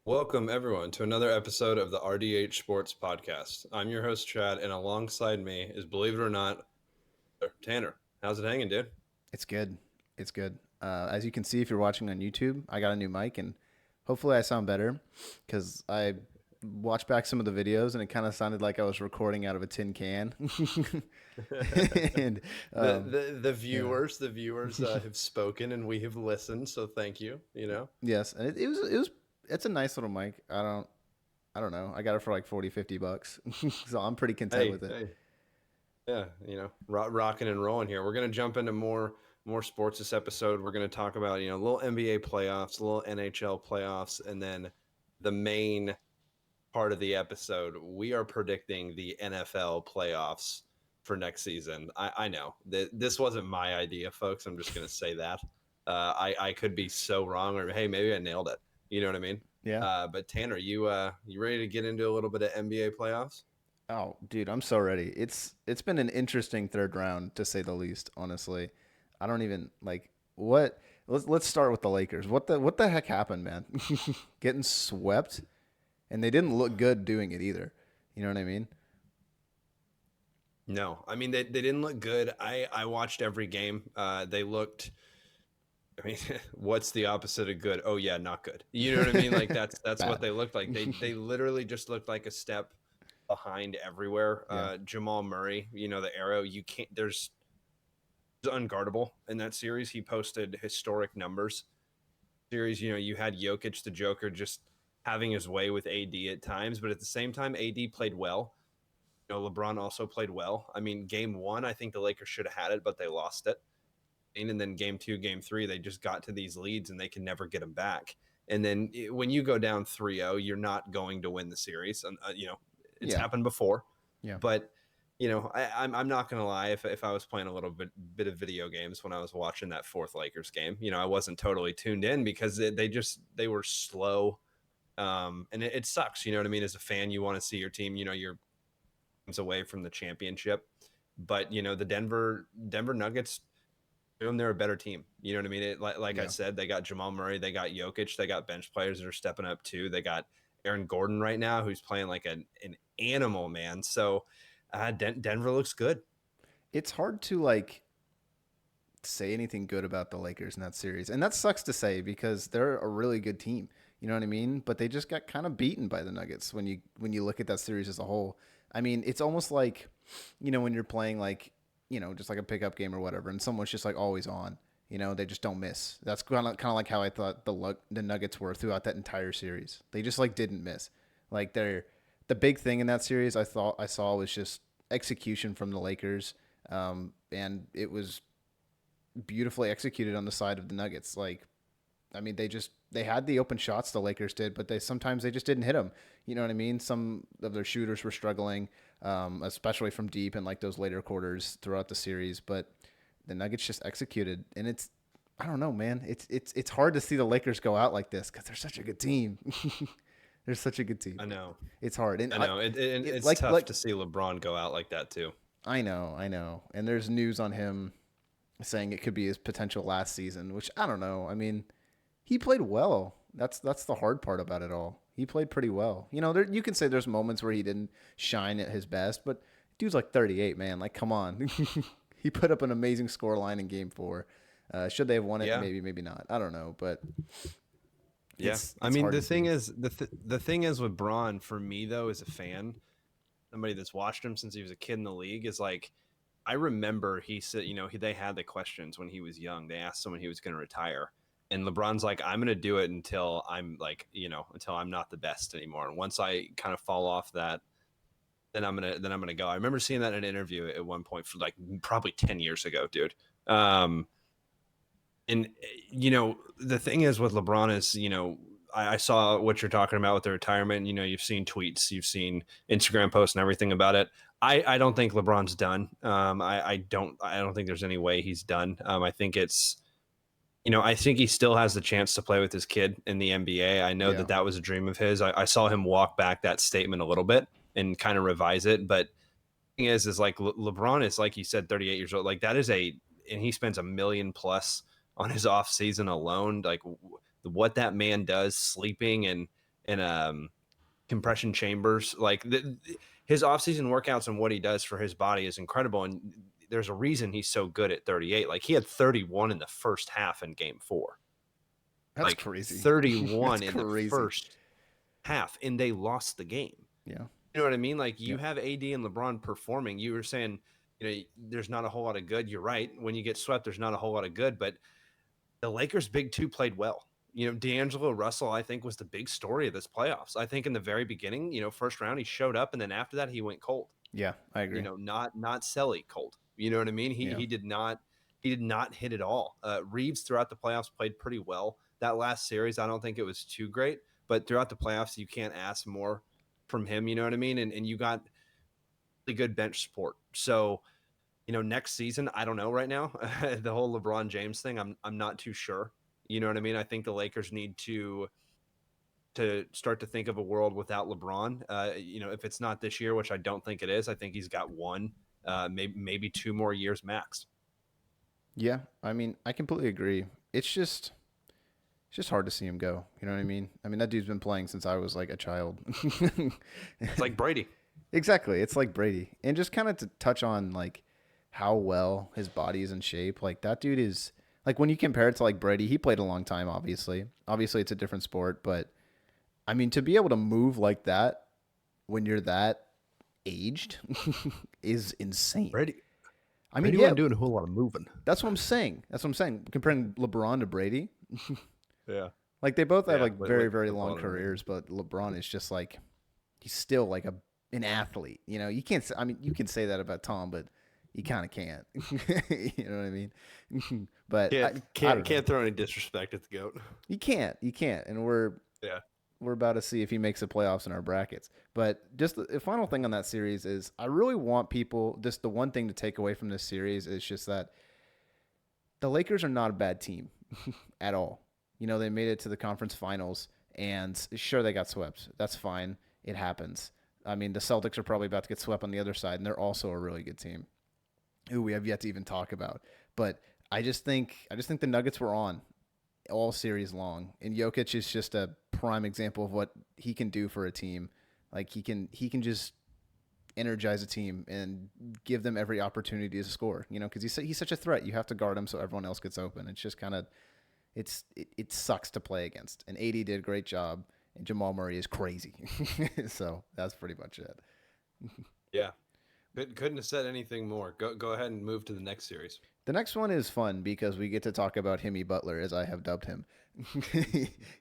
Welcome, everyone, to another episode of the RDH Sports Podcast. I'm your host, Chad, and alongside me is, believe it or not, Tanner. How's it hanging, dude? It's good. It's good. As you can see, if you're watching on YouTube, I got a new mic, and hopefully I sound better because I watched back some of the videos and it kind of sounded like I was recording out of a tin can. and The um, the the yeah, viewers, the viewers have spoken, and we have listened. So thank you. yes, and it was it's a nice little mic. I don't know. I got it for like 40, $50, so I'm pretty content Hey, with it. hey, yeah, rocking and rolling here. We're gonna jump into more sports this episode. We're gonna talk about a little NBA playoffs, a little NHL playoffs, and then the main part of the episode, we are predicting the NFL playoffs for next season. I know that this wasn't my idea, folks. I'm just going to say that. I could be so wrong, or hey, maybe I nailed it. You know what I mean? Yeah. But Tanner, you ready to get into a little bit of NBA playoffs? Oh, dude, I'm so ready. It's been an interesting third round to say the least, honestly. I don't even like what let's start with the Lakers. What the heck happened, man? Getting swept and they didn't look good doing it either. You know what I mean? No, I mean they didn't look good. I watched every game. They looked. I mean, what's the opposite of good? Oh yeah, not good. You know what I mean? Like that's what Bad. they looked like. They literally just looked like a step behind everywhere. Yeah. Jamal Murray, the arrow, you can't. There's unguardable in that series. He posted historic numbers. Series, you had Jokic, the Joker, just having his way with AD at times, but at the same time, AD played well. LeBron also played well. I mean, game one, I think the Lakers should have had it, but they lost it. And then game two, game three, they just got to these leads and they can never get them back. And then when you go down 3-0, you're not going to win the series. And, it's Yeah. happened before. Yeah. But, I'm not going to lie. If I was playing a little bit of video games when I was watching that fourth Lakers game, I wasn't totally tuned in because they were slow. And it sucks. You know what I mean? As a fan, you want to see your team, you're away from the championship. But, the Denver Nuggets, they're a better team. You know what I mean? Like I Yeah. said, they got Jamal Murray, they got Jokic, they got bench players that are stepping up too. They got Aaron Gordon right now, who's playing like an animal, man. So Denver looks good. It's hard to like say anything good about the Lakers in that series. And that sucks to say because they're a really good team. You know what I mean? But they just got kind of beaten by the Nuggets when you look at that series as a whole. I mean, it's almost like, when you're playing like, just like a pickup game or whatever, and someone's just like always on. They just don't miss. That's kind of like how I thought the Nuggets were throughout that entire series. They just like didn't miss. Like the big thing in that series I saw was just execution from the Lakers, and it was beautifully executed on the side of the Nuggets. Like, I mean, they had the open shots the Lakers did, but they just didn't hit them. You know what I mean? Some of their shooters were struggling, especially from deep in like those later quarters throughout the series. But the Nuggets just executed, and I don't know, man. It's hard to see the Lakers go out like this because they're such a good team. They're such a good team. I know. It's hard, and I know. It's like tough to see LeBron go out like that too. I know, and there's news on him saying it could be his potential last season, which I don't know. I mean, he played well. That's the hard part about it all. He played pretty well. You can say there's moments where he didn't shine at his best, but dude's like 38, man. Like, come on. He put up an amazing score line in Game 4. Should they have won it? Yeah. Maybe, maybe not. I don't know, but Yeah. it's I it's mean, hard the to thing see. is the thing is with Braun, for me though, as a fan, somebody that's watched him since he was a kid in the league, is like, I remember he said, they had the questions when he was young. They asked him when he was going to retire. And LeBron's like, I'm going to do it until I'm like, until I'm not the best anymore. And once I kind of fall off that, then I'm gonna go. I remember seeing that in an interview at one point for like probably 10 years ago, dude. Um, and the thing is with LeBron is, I saw what you're talking about with the retirement. You've seen tweets, you've seen Instagram posts and everything about it. I don't think LeBron's done. I don't think there's any way he's done. I think I think he still has the chance to play with his kid in the NBA. I know Yeah. that was a dream of his. I saw him walk back that statement a little bit and kind of revise it. But the thing is like LeBron is, like you said, 38 years old. Like that is and he spends $1 million plus on his off season alone. Like what that man does, sleeping and in compression chambers. Like his offseason workouts and what he does for his body is incredible. And there's a reason he's so good at 38. Like he had 31 in the first half in game 4. That's Like crazy. That's 31 in the crazy. first half, and they lost the game. Yeah. You know what I mean? Like Yeah. you have AD and LeBron performing. You were saying, there's not a whole lot of good. You're right. When you get swept, there's not a whole lot of good, but the Lakers' big two played well. D'Angelo Russell, I think, was the big story of this playoffs. I think in the very beginning, first round, he showed up, and then after that, he went cold. Yeah, I agree. Not Selly cold. You know what I mean? Yeah. He did not hit at all. Reeves throughout the playoffs played pretty well. That last series, I don't think it was too great, but throughout the playoffs, you can't ask more from him. You know what I mean? And you got really good bench support. So next season, I don't know right now. The whole LeBron James thing, I'm not too sure. You know what I mean? I think the Lakers need to start to think of a world without LeBron. If it's not this year, which I don't think it is, I think he's got one, maybe 2 more years max. Yeah, I mean, I completely agree. It's just hard to see him go. You know what I mean? I mean, that dude's been playing since I was like a child. It's like Brady. Exactly. It's like Brady. And just kind of to touch on like how well his body is in shape, like that dude is like when you compare it to like Brady, he played a long time, obviously. Obviously it's a different sport, but I mean to be able to move like that when you're that aged is insane. Brady. I mean, Brady yeah, wasn't doing a whole lot of moving. that's what I'm saying. That's what I'm saying. Comparing LeBron to Brady, Yeah. like they both have Yeah. like very very With long all the moving. careers, but LeBron is just like he's still like an athlete. You know, you can't. I mean, you can say that about Tom, but you kind of can't. You know what I mean? But Can't I can't don't know. can't throw any disrespect at the GOAT. You can't. You can't. And Yeah. we're about to see if he makes the playoffs in our brackets. But just the final thing on that series is I really want people. Just the one thing to take away from this series is just that the Lakers are not a bad team at all. You know, they made it to the conference finals, and sure, they got swept. That's fine. It happens. I mean, the Celtics are probably about to get swept on the other side, and they're also a really good team who we have yet to even talk about. But I just think the Nuggets were on all series long, and Jokic is just a prime example of what he can do for a team. Like he can just energize a team and give them every opportunity to score. You know, because he's such a threat. You have to guard him so everyone else gets open. It's just kind of it sucks to play against. And AD did a great job, and Jamal Murray is crazy. So that's pretty much it. Yeah. Couldn't have said anything more. Go ahead and move to the next series. The next one is fun because we get to talk about Himmy Butler, as I have dubbed him.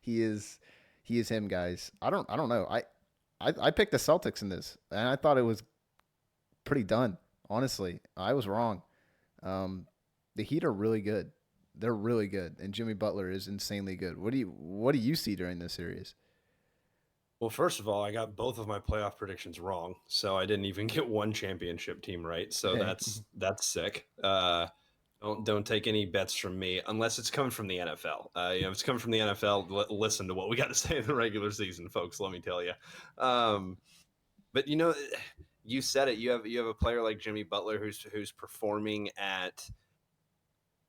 he is he is him, guys. I don't know. I picked the Celtics in this, and I thought it was pretty done. Honestly, I was wrong. Um, the Heat are really good. They're really good, and Jimmy Butler is insanely good. What do you see during this series? Well, first of all, I got both of my playoff predictions wrong, so I didn't even get one championship team right. So Hey, that's sick. Don't take any bets from me unless it's coming from the NFL. If it's coming from the NFL, listen to what we got to say in the regular season, folks. Let me tell you. Um, but you said it. You have a player like Jimmy Butler who's performing at.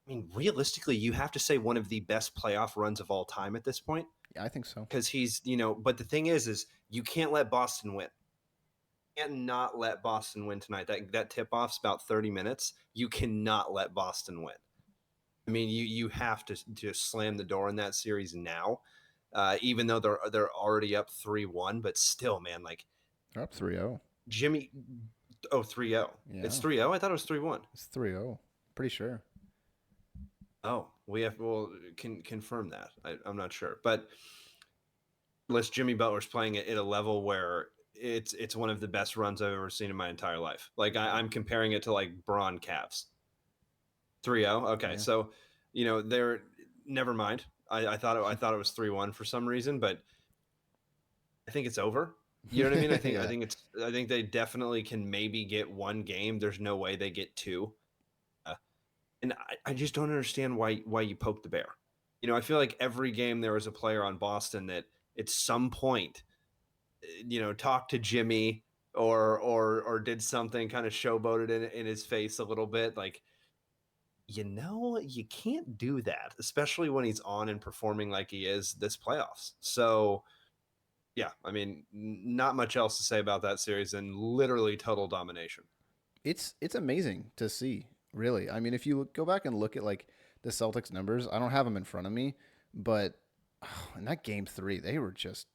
I mean, realistically, you have to say one of the best playoff runs of all time at this point yeah, I think so. because he's. But the thing is you can't let Boston win. You can't not let Boston win tonight. That tip off's about 30 minutes. You cannot let Boston win. I mean, you have to slam the door in that series now, even though they're already up 3-1. But still, man, like They're up 3-0. Jimmy, 3-0. It's Yeah, 3-0. I thought it was 3-1. it's 3-0. Pretty sure. Oh, well can confirm that. I'm not sure, but unless Jimmy Butler's playing at a level where it's one of the best runs I've ever seen in my entire life. Like I'm comparing it to like Braun Cavs. 3-0. Okay, Yeah. so they're never mind. I thought it was 3-1 for some reason, but I think it's over. You know what I mean? Yeah. I think they definitely can maybe get one game. There's no way they get two. Uh, and I just don't understand why you poke the bear. I feel like every game there was a player on Boston that at some point, talked to Jimmy or did something, kind of showboated in his face a little bit. Like, you can't do that, especially when he's on and performing like he is this playoffs. So Yeah, I mean, not much else to say about that series and literally total domination. It's amazing to see, really. I mean, if you go back and look at like the Celtics numbers, I don't have them in front of me, but in that game 3, they were just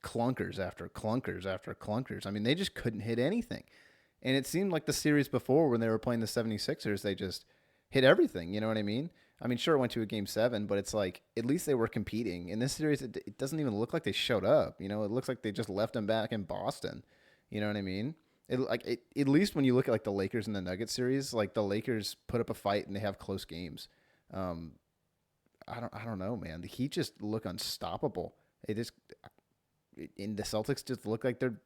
clunkers after clunkers after clunkers. I mean, they just couldn't hit anything. And it seemed like the series before when they were playing the 76ers, they just hit everything. You know what I mean? I mean, sure, it went to a game 7, but it's like at least they were competing. In this series, it doesn't even look like they showed up. You know, it looks like they just left them back in Boston. You know what I mean? At least when you look at like the Lakers and the Nuggets series, like the Lakers put up a fight and they have close games. Um, I don't know, man. The Heat just look unstoppable. It just and the Celtics just look like they're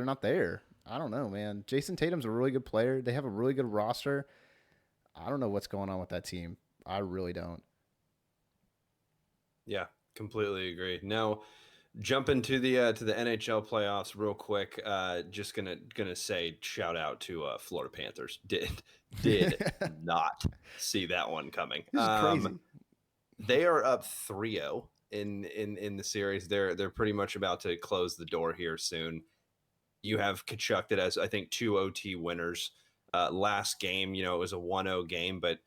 not there. I don't know, man. Jason Tatum's a really good player. They have a really good roster. I don't know what's going on with that team. I really don't. Yeah, completely agree. Now, jump into the NHL playoffs real quick. Just gonna say shout out to Florida Panthers. Did This not see that one coming. is crazy. They are up 3-0 in the series. They're pretty much about to close the door here soon. You have Kachuk that has, I think, 2 OT winners. Last game, it was a 1-0 game, but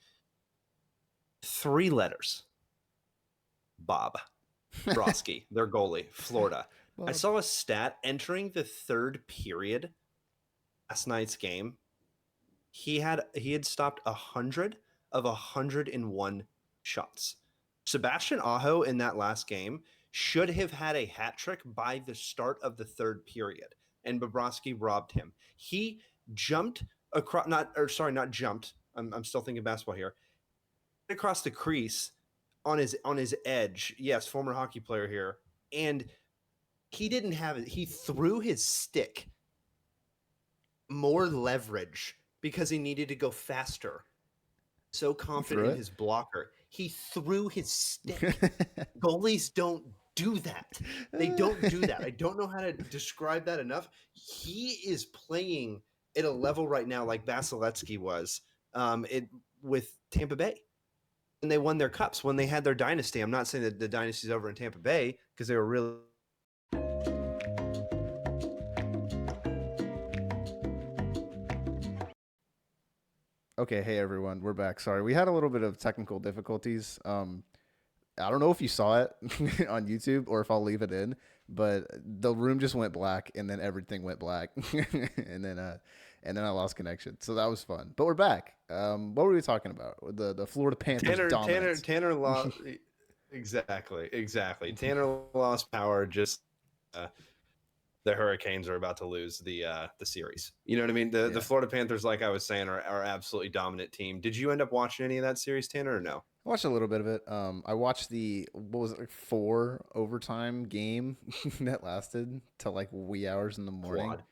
3 letters. Bob Broski, their goalie, Florida. I Bob. saw a stat entering the third period last night's game. He had stopped 100 of 101 shots. Sebastian Aho in that last game should have had a hat trick by the start of the third period, and Bobrovsky robbed him. He jumped across, not jumped. I'm still thinking basketball here. Across the crease on his edge. Yes, former hockey player here, and he didn't have it. He threw his stick more leverage because he needed to go faster. So He confident threw in it. his blocker, he threw his stick. Goalies don't do that. They don't do that. I don't know how to describe that enough. He is playing at a level right now like Vasilevsky was with Tampa Bay. And they won their cups when they had their dynasty. I'm not saying that the dynasty's over in Tampa Bay because they were really. Okay, hey everyone, we're back. Sorry, we had a little bit of technical difficulties. I don't know if you saw it on YouTube or if I'll leave it in, but the room just went black and then everything went black, and then I lost connection. So that was fun. But we're back. What were we talking about? The Florida Panthers Tanner Tanner dominance. Tanner lost. Exactly. Tanner lost power. Just uh, the Hurricanes are about to lose the series. You know what I mean? The Yeah, Florida Panthers, like I was saying, are absolutely dominant team. Did you end up watching any of that series, Tanner, or no? I watched a little bit of it. I watched the what was it, like 4 overtime game that lasted till like wee hours in the morning. Quad.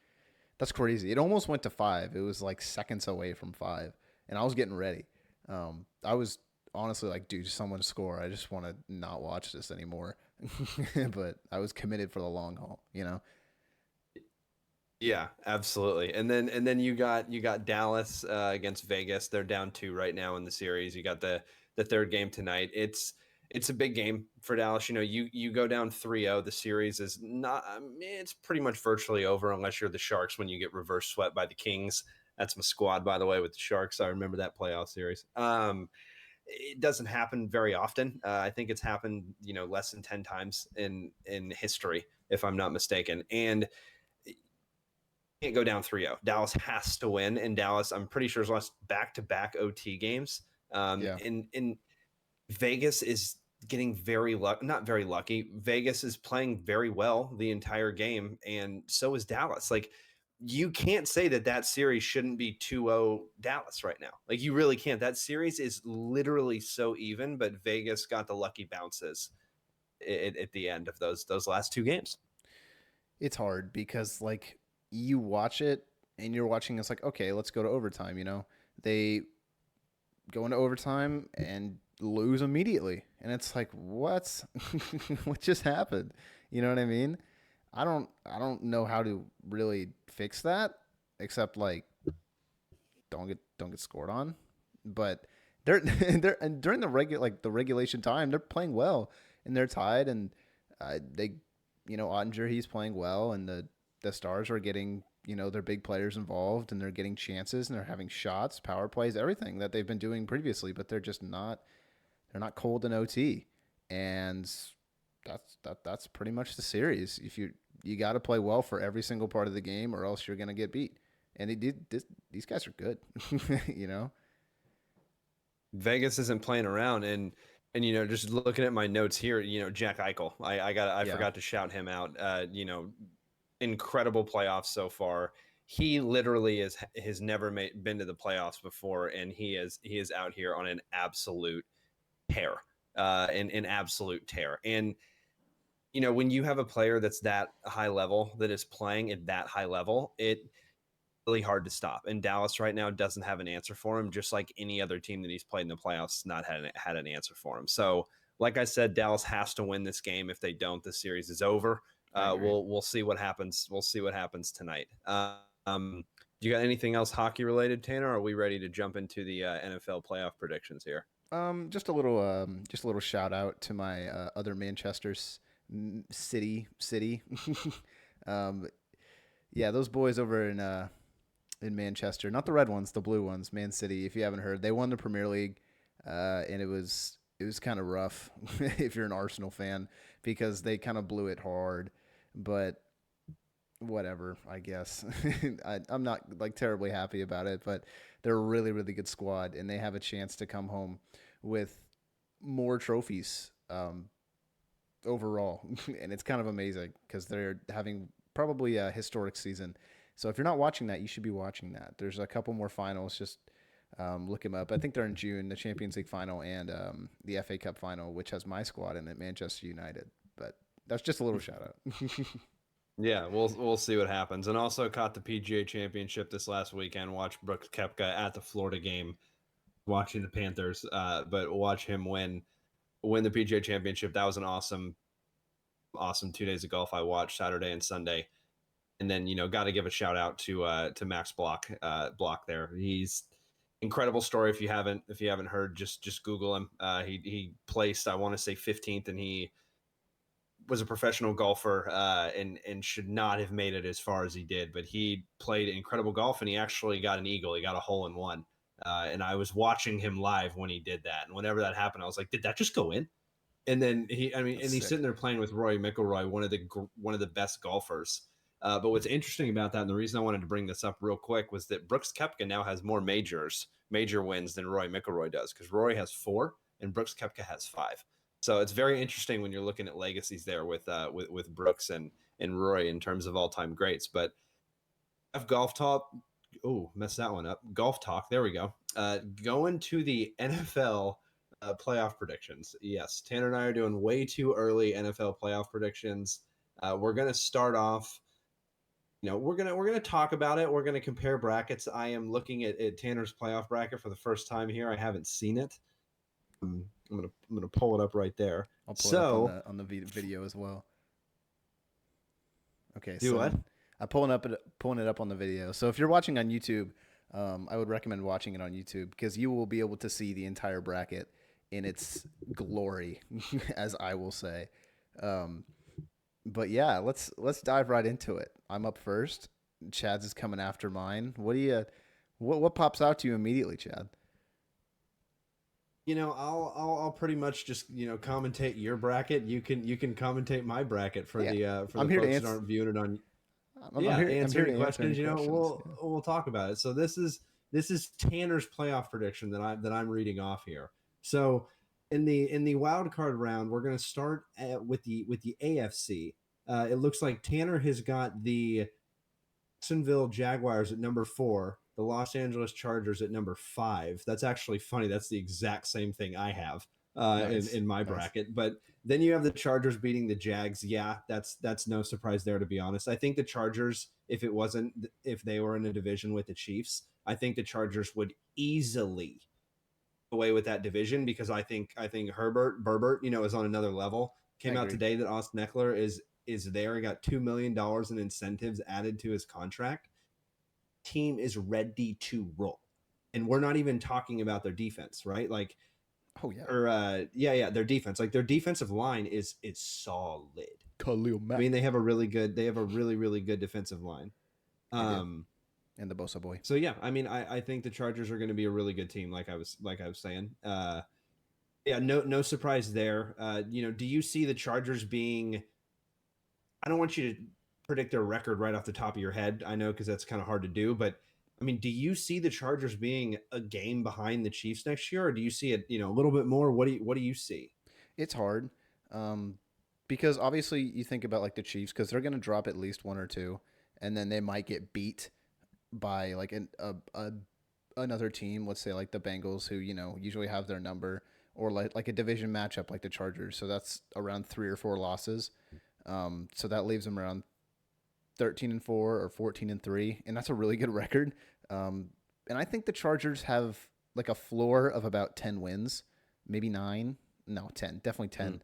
That's crazy. It almost went to 5. It was like seconds away from 5, and I was getting ready. I was honestly like, dude, someone score. I just want to not watch this anymore. But I was committed for the long haul. You know. Yeah, absolutely. And then you got Dallas against Vegas. They're down 2 right now in the series. You got the third game tonight. It's a big game for Dallas. You go down 3-0. The series is not. I mean, it's pretty much virtually over unless you're the Sharks when you get reverse swept by the Kings. That's my squad, by the way, with the Sharks. I remember that playoff series. It doesn't happen very often. I think it's happened, less than 10 times in history, if I'm not mistaken. And can't go down 3-0. Dallas has to win, and Dallas, I'm pretty sure, has lost back-to-back OT games. Yeah. In Vegas is getting not very lucky. Vegas is playing very well the entire game, and so is Dallas. Like, you can't say that series shouldn't be 2-0 Dallas right now. Like, you really can't. That series is literally so even, but Vegas got the lucky bounces at the end of those last 2 games. It's hard because like you watch it and you're watching. It's like, okay, let's go to overtime. You know, they go into overtime and lose immediately, and it's like, what? What just happened? You know what I mean? I don't know how to really fix that except like don't get scored on. But they're and during the regulation time they're playing well and they're tied and they Ottinger, he's playing well, and the Stars are getting their big players involved, and they're getting chances, and they're having shots, power plays, everything that they've been doing previously, but they're just not they're not cold in OT, and that's pretty much the series. If you got to play well for every single part of the game, or else you're gonna get beat. And these guys are good, you know. Vegas isn't playing around, and just looking at my notes here, Jack Eichel, I Yeah, forgot to shout him out. Incredible playoffs so far. He literally has never been to the playoffs before, and he is out here on an absolute tear, an absolute tear. And when you have a player that's that high level, that is playing at that high level, it really hard to stop. And Dallas right now doesn't have an answer for him, just like any other team that he's played in the playoffs not had an answer for him. So, like I said, Dallas has to win this game. If they don't, the series is over. I agree. We'll see what happens. We'll see what happens tonight. Do you got anything else hockey related, Tanner? Or are we ready to jump into the NFL playoff predictions here? Just a little shout out to my other Manchester's city. um, yeah, those boys over in Manchester, not the red ones, the blue ones, Man City. If you haven't heard, they won the Premier League, and it was kind of rough if you're an Arsenal fan because they kind of blew it hard. But whatever, I guess. I'm not like terribly happy about it, but they're a really, really good squad, and they have a chance to come home with more trophies overall, and it's kind of amazing because they're having probably a historic season. So if you're not watching that, you should be watching that. There's a couple more finals. Just look them up. I think they're in June, the Champions League final and the FA Cup final, which has my squad in it, Manchester United. But that's just a little shout out. Yeah, we'll see what happens. And also caught the PGA Championship this last weekend. Watched Brooks Koepka at the Florida game, watching the Panthers, but watch him win the PGA Championship. That was an awesome 2 days of golf I watched Saturday and Sunday. And then got to give a shout out to Max Block there. He's incredible story. If you haven't heard, just Google him. He placed, I want to say, 15th, and he was a professional golfer, and should not have made it as far as he did, but he played incredible golf, and he actually got an eagle. He got a hole in one. And I was watching him live when he did that. And whenever that happened, I was like, did that just go in? And then That's and he's sick. sitting there playing with Rory McIlroy, one of the best golfers. But what's interesting about that, and the reason I wanted to bring this up real quick, was that Brooks Koepka now has more major wins than Rory McIlroy does, because Rory has 4 and Brooks Koepka has 5. So it's very interesting when you're looking at legacies there with Brooks and Rory in terms of all time greats. But F golf talk. Oh, messed that one up. Golf talk. There we go. Going to the NFL playoff predictions. Yes, Tanner and I are doing way too early NFL playoff predictions. We're gonna start off. We're gonna talk about it. We're gonna compare brackets. I am looking at Tanner's playoff bracket for the first time here. I haven't seen it. I'm gonna pull it up right there. I'll pull it up on So the video as well. Okay, do so what? I'm pulling it up on the video. So if you're watching on YouTube, I would recommend watching it on YouTube because you will be able to see the entire bracket in its glory, as I will say. Um, but yeah, let's dive right into it. I'm up first. Chad's is coming after mine. What pops out to you immediately, Chad? I'll pretty much just commentate your bracket. You can commentate my bracket for Yeah, the I'm here to folks that answer. aren't viewing it on. I'm Yeah, here. I'm answer here any to answer any questions. questions. Yeah. We'll talk about it. So this is Tanner's playoff prediction that I'm reading off here. So in the wild card round, we're going to start with the AFC. It looks like Tanner has got the Jacksonville Jaguars at number 4, the Los Angeles Chargers at number 5. That's actually funny. That's the exact same thing I have in Nice, in my nice. bracket. But then you have the Chargers beating the Jags. Yeah, that's no surprise there, to be honest. I think the Chargers, if they were in a division with the Chiefs, I think the Chargers would easily away with that division, because I think Herbert, is on another level. I Came out agree. today that Austin Eckler is there. He got $2 million in incentives added to his contract. Team is ready to roll, and we're not even talking about their defense, right? Oh yeah, Or yeah, their defense, like their defensive line is solid. Khalil I Mack. mean, they have a really really good defensive line. They do. Um, And the Bosa boy. so yeah, I mean, I think the Chargers are going to be a really good team, like I was saying. Yeah, no surprise there. Do you see the Chargers being? I don't want you to predict their record right off the top of your head. I know because that's kind of hard to do, but I mean, do you see the Chargers being a game behind the Chiefs next year, or do you see it, a little bit more? What do you see? It's hard. Um, because obviously you think about like the Chiefs because they're going to drop at least one or two, and then they might get beat by like another team. Let's say like the Bengals, who usually have their number, or like a division matchup like the Chargers. So that's around 3 or 4 losses. So that leaves them around 13-4 or 14-3, and that's a really good record. And I think the Chargers have like a floor of about 10 wins, maybe 9. No, 10, definitely 10. Mm,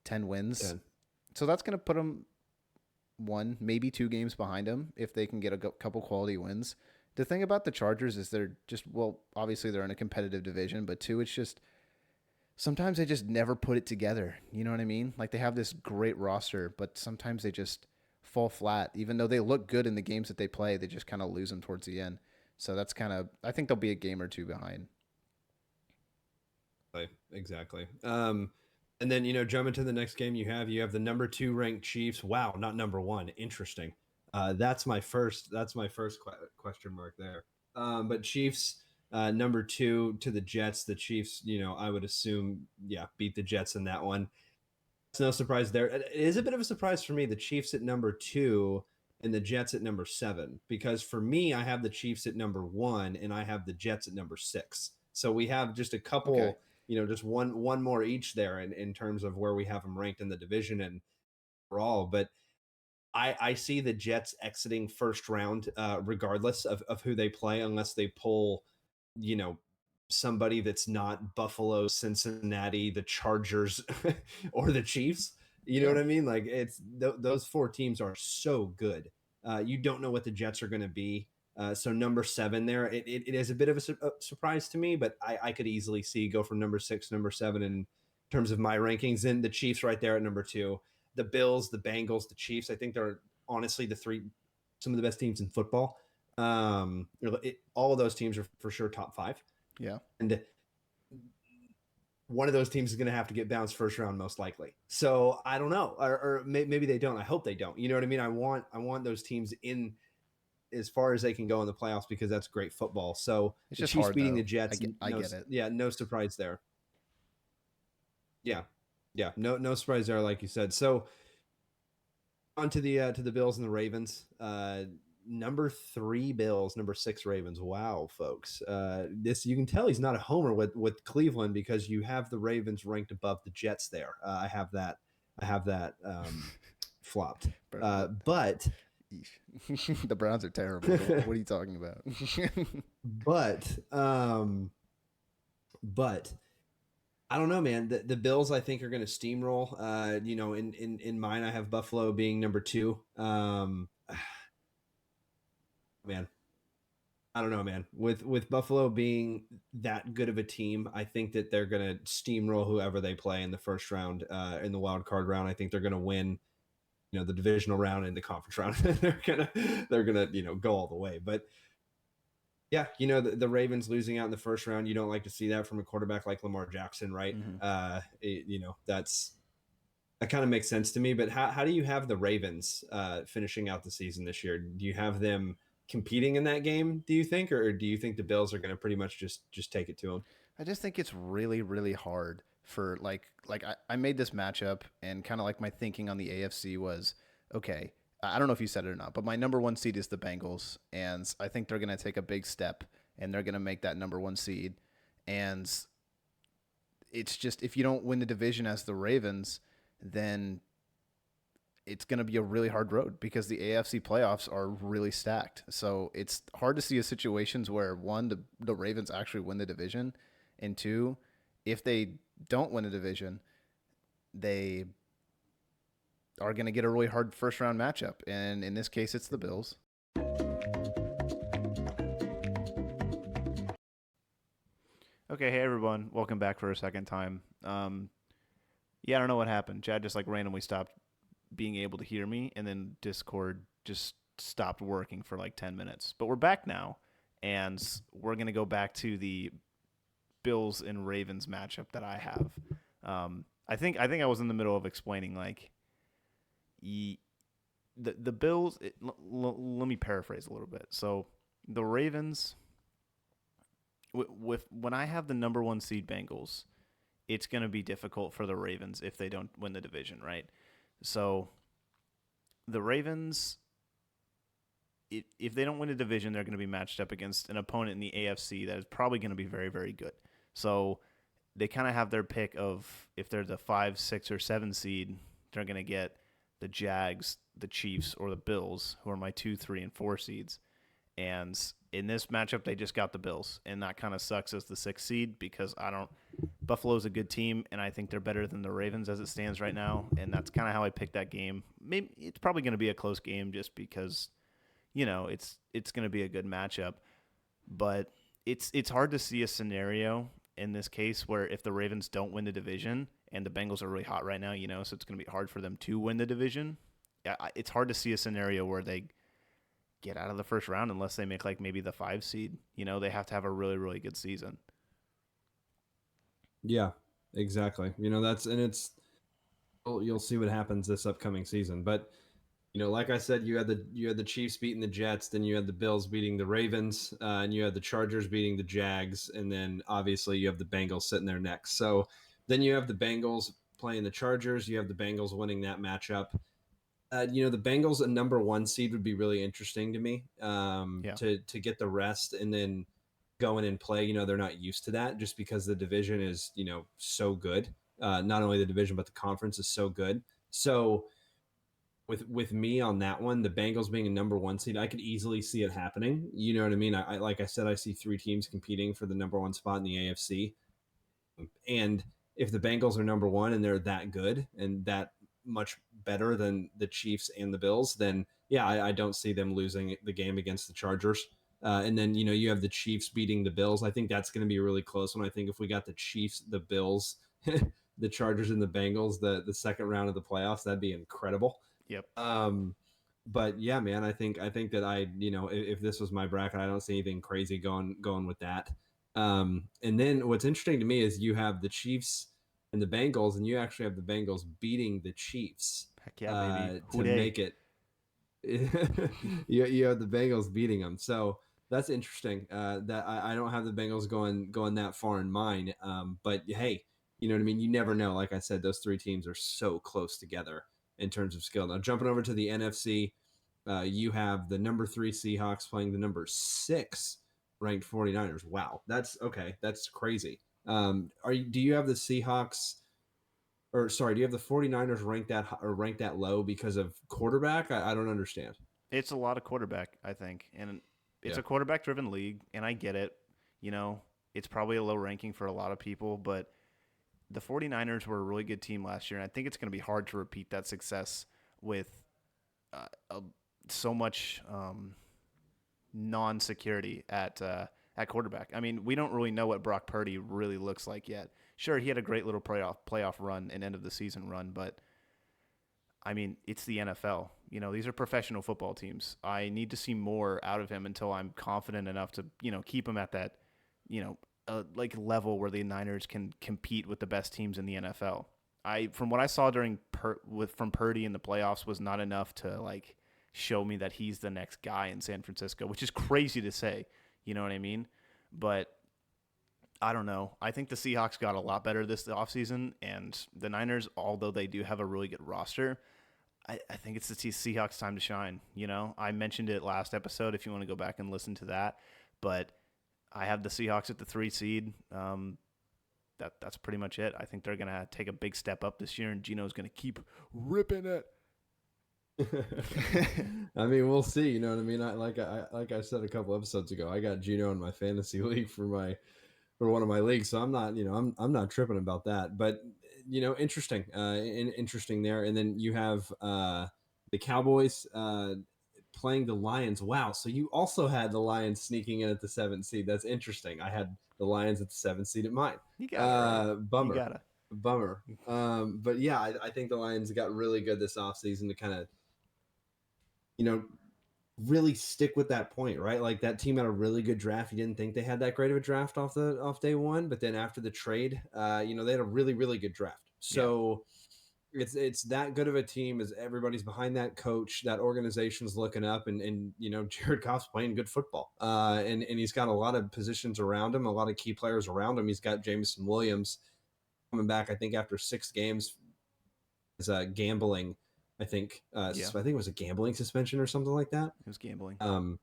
10 wins. 10. So that's going to put them 1, maybe 2 games behind them if they can get a couple quality wins. The thing about the Chargers is they're just, well, obviously they're in a competitive division, but two, it's just sometimes they just never put it together. You know what I mean? Like they have this great roster, but sometimes they just fall flat. Even though they look good in the games that they play, they just kind of lose them towards the end. So that's kind of, I think they'll be a game or two behind. Exactly. And then jumping to the next game, you have the number 2 ranked Chiefs. Wow, not number 1. Interesting. That's my first question mark there. But Chiefs number 2 to the Jets. The Chiefs, I would assume, yeah, beat the Jets in that one. It's no surprise there. It is a bit of a surprise for me. The Chiefs at number 2 and the Jets at number 7, because for me, I have the Chiefs at number 1 and I have the Jets at number 6. So we have just a Okay. couple, just one more each there in terms of where we have them ranked in the division and overall. But I see the Jets exiting first round, regardless of who they play, unless they pull, you know, somebody that's not Buffalo, Cincinnati, the Chargers, or the Chiefs. You know Yeah. what I mean? Like those 4 teams are so good. You don't know what the Jets are going to be. So number 7 there, it is a bit of a surprise to me, but I could easily see go from number 6, number 7 in terms of my rankings. And the Chiefs right there at number 2. The Bills, the Bengals, the Chiefs. I think they're honestly some of the best teams in football. All of those teams are for sure top 5, Yeah. and one of those teams is going to have to get bounced first round most likely. So I don't know, or maybe they don't. I hope they don't. You know what I mean? I want those teams in as far as they can go in the playoffs because that's great football. So It's the just Chiefs hard beating the though. Jets, I get it. no surprise there. Yeah, yeah, no surprise there, like you said. So on to the Bills and the Ravens. Number 3 Bills, number 6 Ravens. Wow, folks. This you can tell he's not a homer with Cleveland because you have the Ravens ranked above the Jets there. I have that flopped. But The Browns are terrible. What are you talking about? but but I don't know, man. The Bills, I think, are going to steamroll. In mine, I have Buffalo being number 2. Man, I don't know, man. With Buffalo being that good of a team, I think that they're going to steamroll whoever they play in the first round, in the wild card round. I think they're going to win, the divisional round and the conference round. they're gonna go all the way. But yeah, the Ravens losing out in the first round, you don't like to see that from a quarterback like Lamar Jackson, right? Hmm. That kind of makes sense to me. But how do you have the Ravens finishing out the season this year? Do you have them competing in that game, do you think, or do you think the Bills are going to pretty much just take it to them? I just think it's really, really hard for I made this matchup and kind of like my thinking on the AFC was okay. I don't know if you said it or not, but my number 1 seed is the Bengals, and I think they're going to take a big step and they're going to make that number 1 seed. And it's just if you don't win the division as the Ravens, then it's going to be a really hard road because the AFC playoffs are really stacked. So it's hard to see a situations where one, the Ravens actually win the division, and two, if they don't win the division, they are going to get a really hard first round matchup. And in this case, it's the Bills. Okay, hey everyone, welcome back for a second time. Yeah, I don't know what happened. Chad just like randomly stopped being able to hear me, and then Discord just stopped working for like 10 minutes. But we're back now, and we're going to go back to the Bills and Ravens matchup that I have. I think I was in the middle of explaining like the Bills. Let me paraphrase a little bit. So the Ravens, with when I have the number one seed Bengals, it's going to be difficult for the Ravens if they don't win the division, right? So the Ravens, if they don't win a division, they're going to be matched up against an opponent in the AFC that is probably going to be very, very good. So they kind of have their pick of if they're the 5, 6, or 7 seed, they're going to get the Jags, the Chiefs, or the Bills, who are my 2, 3, and 4 seeds. And in this matchup, they just got the Bills, and that kind of sucks as the 6th seed because I don't. Buffalo's a good team, and I think they're better than the Ravens as it stands right now, and that's kind of how I picked that game. Maybe it's probably going to be a close game just because it's going to be a good matchup, but it's hard to see a scenario in this case where if the Ravens don't win the division and the Bengals are really hot right now, so it's going to be hard for them to win the division. Yeah, it's hard to see a scenario where they get out of the first round unless they make like maybe the 5 seed. They have to have a really, really good season. Yeah, exactly. That's and it's you'll see what happens this upcoming season. But like I said, you had the Chiefs beating the Jets, then you had the Bills beating the Ravens, and you had the Chargers beating the Jags, and then obviously you have the Bengals sitting there next. So then you have the Bengals playing the Chargers. You have the Bengals winning that matchup. The Bengals a number one seed would be really interesting to me. Yeah. To get the rest and then go in and play. They're not used to that just because the division is so good. Not only the division but the conference is so good. So with me on that one, the Bengals being a number one seed, I could easily see it happening. You know what I mean? I like I said, I see 3 teams competing for the number one spot in the AFC. And if the Bengals are number one and they're that good and that much better than the Chiefs and the Bills, then yeah, I don't see them losing the game against the Chargers. And then you have the Chiefs beating the Bills. I think that's going to be a really close one. I think if we got the Chiefs, the Bills, the Chargers, and the Bengals, the second round of the playoffs, that'd be incredible. Yep. But yeah, man, I think that if this was my bracket, I don't see anything crazy going with that. And then what's interesting to me is you have the Chiefs and the Bengals, and you actually have the Bengals beating the Chiefs Heck yeah, baby. to Hooray. make it. you have the Bengals beating them, so that's interesting. That I don't have the Bengals going that far in mine. But hey, you know what I mean. You never know. Like I said, those 3 teams are so close together in terms of skill. Now jumping over to the NFC, you have the number 3 Seahawks playing the number 6 ranked 49ers. Wow, that's okay. That's crazy. Do you have the Seahawks? Or sorry, do you have the 49ers ranked that low because of quarterback? I don't understand. It's a lot of quarterback, I think. And it's Yeah. a quarterback driven league, and I get it. It's probably a low ranking for a lot of people, but the 49ers were a really good team last year, and I think it's going to be hard to repeat that success with uh, uh, so much non-security at quarterback. I mean, we don't really know what Brock Purdy really looks like yet. Sure, he had a great little playoff run and end of the season run, but I mean, it's the NFL. These are professional football teams. I need to see more out of him until I'm confident enough to, keep him at that, like level where the Niners can compete with the best teams in the NFL. From what I saw from Purdy in the playoffs was not enough to like show me that he's the next guy in San Francisco, which is crazy to say. You know what I mean? But I don't know. I think the Seahawks got a lot better this offseason, and the Niners, although they do have a really good roster, I think it's the Seahawks' time to shine. I mentioned it last episode if you want to go back and listen to that, but I have the Seahawks at the 3 seed. That's pretty much it. I think they're going to take a big step up this year, and Gino's going to keep ripping it. I mean, we'll see. You know what I mean? Like I said a couple episodes ago, I got Gino in my fantasy league for one of my leagues, so I'm not I'm not tripping about that. But interesting, interesting there. And then you have the Cowboys playing the Lions. Wow, so you also had the Lions sneaking in at the 7th seed. That's interesting. I had the Lions at the 7th seed at mine. You got it right. You Bummer. got to. Bummer. But yeah, I think the Lions got really good this offseason to kind of, you know, really stick with that point, right? Like that team had a really good draft. You didn't think they had that great of a draft off day one, but then after the trade, they had a really, really good draft. Yeah. So it's that good of a team as everybody's behind that coach, that organization's looking up, and Jared Goff's playing good football. And he's got a lot of positions around him, a lot of key players around him. He's got Jameson Williams coming back, I think, after 6 games is gambling. Yeah. I think it was a gambling suspension or something like that. It was gambling. Um,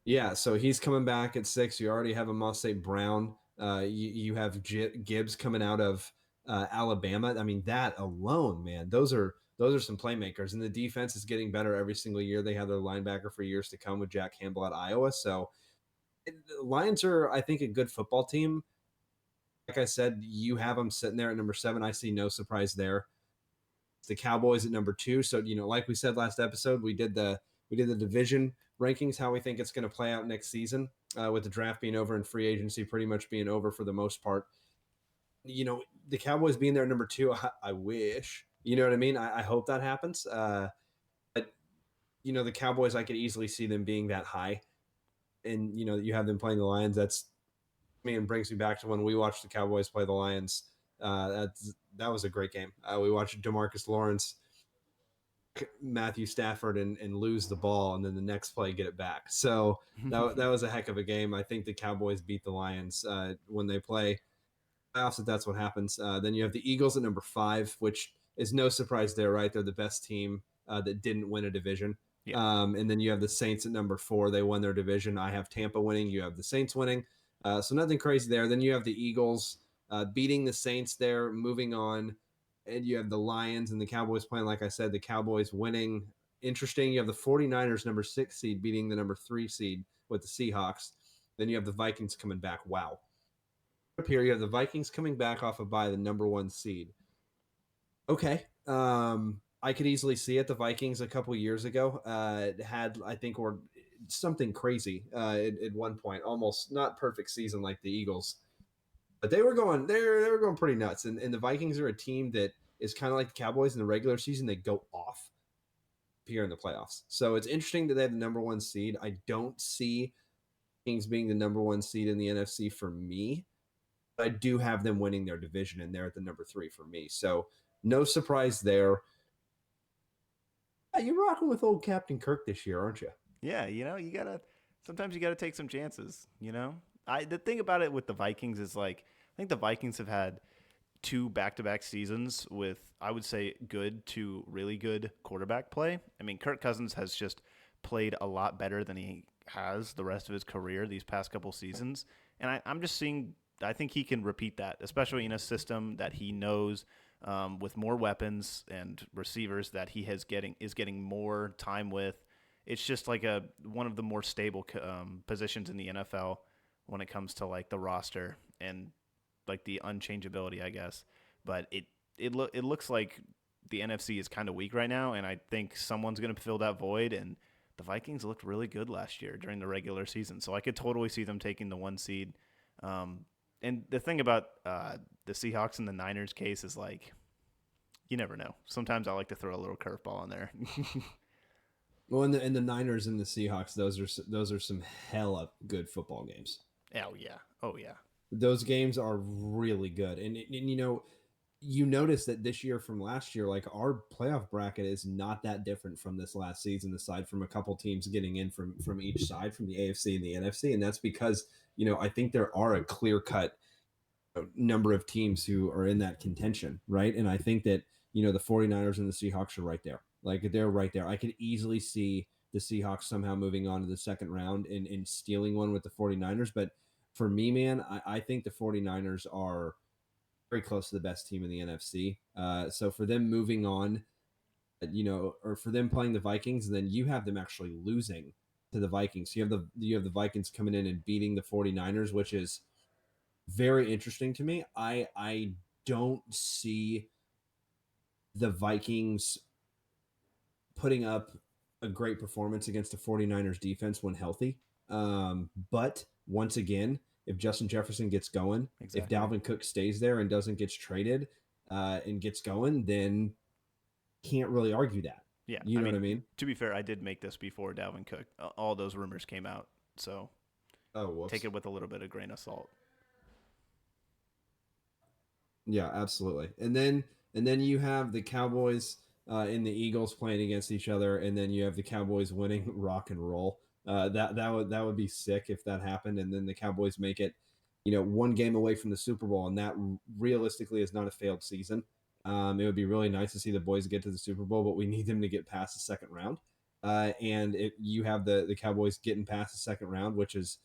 yeah, so he's coming back at 6. You already have a Moss Brown. You have Gibbs coming out of Alabama. I mean, that alone, man, those are some playmakers, and the defense is getting better every single year. They have their linebacker for years to come with Jack Campbell at Iowa. So, Lions are, I think, a good football team. Like I said, you have them sitting there at number 7. I see no surprise there. It's the Cowboys at number 2. So, like we said last episode, we did the division rankings, how we think it's going to play out next season, with the draft being over and free agency pretty much being over for the most part. The Cowboys being there at number 2, I wish. You know what I mean? I hope that happens. But the Cowboys, I could easily see them being that high, and you have them playing the Lions. That's me and brings me back to when we watched the Cowboys play the Lions. That was a great game. We watched DeMarcus Lawrence, Matthew Stafford, and lose the ball, and then the next play get it back. So that was a heck of a game. I think the Cowboys beat the Lions when they play playoffs, if that's what happens. Then you have the Eagles at number 5, which is no surprise there, right? They're the best team that didn't win a division. Yeah. And then you have the Saints at number 4. They won their division. I have Tampa winning. You have the Saints winning. So nothing crazy there. Then you have the Eagles beating the Saints there, moving on. And you have the Lions and the Cowboys playing, like I said, the Cowboys winning. Interesting. You have the 49ers, number 6 seed, beating the number 3 seed with the Seahawks. Then you have the Vikings coming back. Wow. Up here, you have the Vikings coming back off of by the number 1 seed. Okay. I could easily see it. The Vikings a couple years ago had, I think, or something crazy at one point, almost not perfect season like the Eagles, but they were going pretty nuts. And the Vikings are a team that is kind of like the Cowboys in the regular season. They go off here in the playoffs. So it's interesting that they have the number 1 seed. I don't see Kings being the number 1 seed in the NFC for me. But I do have them winning their division, and they're at the number 3 for me. So no surprise there. You're rocking with old Captain Kirk this year, aren't you? Yeah, sometimes you gotta take some chances. The thing about it with the Vikings is like I think the Vikings have had 2 back-to-back seasons with, I would say, good to really good quarterback play. I mean, Kirk Cousins has just played a lot better than he has the rest of his career these past couple seasons. And I'm just seeing, I think he can repeat that, especially in a system that he knows, with more weapons and receivers that he is getting more time with. It's just like one of the more stable positions in the NFL when it comes to like the roster and like the unchangeability, I guess. But it looks like the NFC is kind of weak right now, and I think someone's going to fill that void. And the Vikings looked really good last year during the regular season, so I could totally see them taking the 1 seed. And the thing about the Seahawks and the Niners case is like you never know. Sometimes I like to throw a little curveball in there. Well, and the Niners and the Seahawks, those are some hella good football games. Oh yeah, oh yeah. Those games are really good, and you notice that this year from last year, like our playoff bracket is not that different from this last season, aside from a couple teams getting in from each side, from the AFC and the NFC, and that's because I think there are a clear cut number of teams who are in that contention, right? And I think that the 49ers and the Seahawks are right there. Like they're right there. I could easily see the Seahawks somehow moving on to the second round and stealing one with the 49ers. But for me, man, I think the 49ers are very close to the best team in the NFC. So for them moving on, or for them playing the Vikings, and then you have them actually losing to the Vikings. So you have the Vikings coming in and beating the 49ers, which is very interesting to me. I don't see the Vikings putting up a great performance against the 49ers defense when healthy. But once again, if Justin Jefferson gets going, if Exactly. Dalvin Cook stays there and doesn't get traded, and gets going, then can't really argue that. Yeah, You I know what mean, I mean? to be fair, I did make this before Dalvin Cook. All those rumors came out, so Oh, take whoops. it with a little bit of grain of salt. Yeah, absolutely. And then you have the Cowboys and the Eagles playing against each other, and then you have the Cowboys winning rock and roll. That would be sick if that happened, and then the Cowboys make it, one game away from the Super Bowl, and that realistically is not a failed season. It would be really nice to see the boys get to the Super Bowl, but we need them to get past the second round. And you have the Cowboys getting past the second round, which is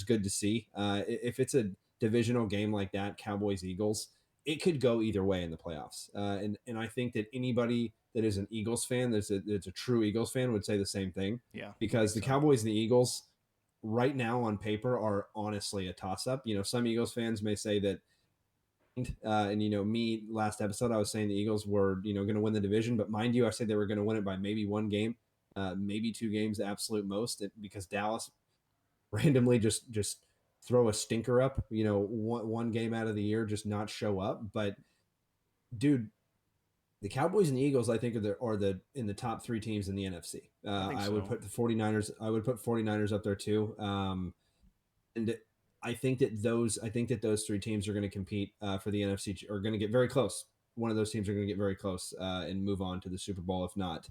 good to see. If it's a divisional game like that, Cowboys Eagles, it could go either way in the playoffs. And I think that anybody that is an Eagles fan, that's a true Eagles fan, would say the same thing, Yeah, I because think the so. Cowboys and the Eagles right now on paper are honestly a toss up. Some Eagles fans may say that. And me last episode, I was saying the Eagles were going to win the division, but mind you, I said they were going to win it by maybe one game, maybe two games, the absolute most, because Dallas randomly just throw a stinker up, one game out of the year, just not show up. But dude, the Cowboys and the Eagles, I think, are the in the top three teams in the NFC. I think I would so. put the 49ers. I would put 49ers up there too. And I think that those three teams are going to compete for the NFC, are going to get very close. One of those teams are going to get very close and move on to the Super Bowl, if not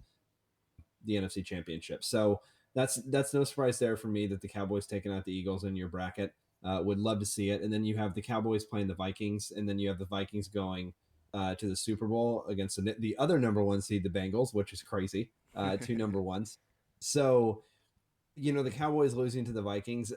the NFC Championship. So that's no surprise there for me that the Cowboys taking out the Eagles in your bracket. Would love to see it. And then you have the Cowboys playing the Vikings, and then you have the Vikings going to the Super Bowl against the other number one seed, the Bengals, which is crazy. Two number ones. So the Cowboys losing to the Vikings.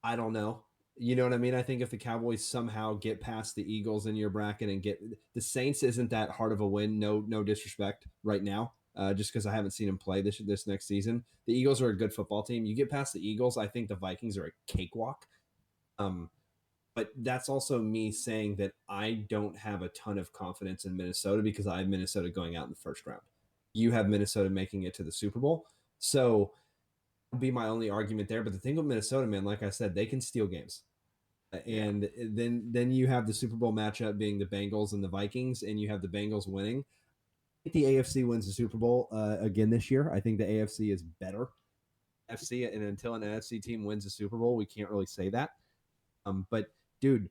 I don't know. You know what I mean? I think if the Cowboys somehow get past the Eagles in your bracket and get the Saints, isn't that hard of a win. No disrespect right now. Just because I haven't seen them play this next season. The Eagles are a good football team. You get past the Eagles, I think the Vikings are a cakewalk. Um, but that's also me saying that I don't have a ton of confidence in Minnesota because I have Minnesota going out in the first round. You have Minnesota making it to the Super Bowl. So be my only argument there. But the thing with Minnesota, man, like I said, they can steal games. Yeah, And then you have the Super Bowl matchup being the Bengals and the Vikings, and you have the Bengals winning. I think the AFC wins the Super Bowl again this year. I think the AFC is better. FC, and until an NFC team wins the Super Bowl, we can't really say that. But dude,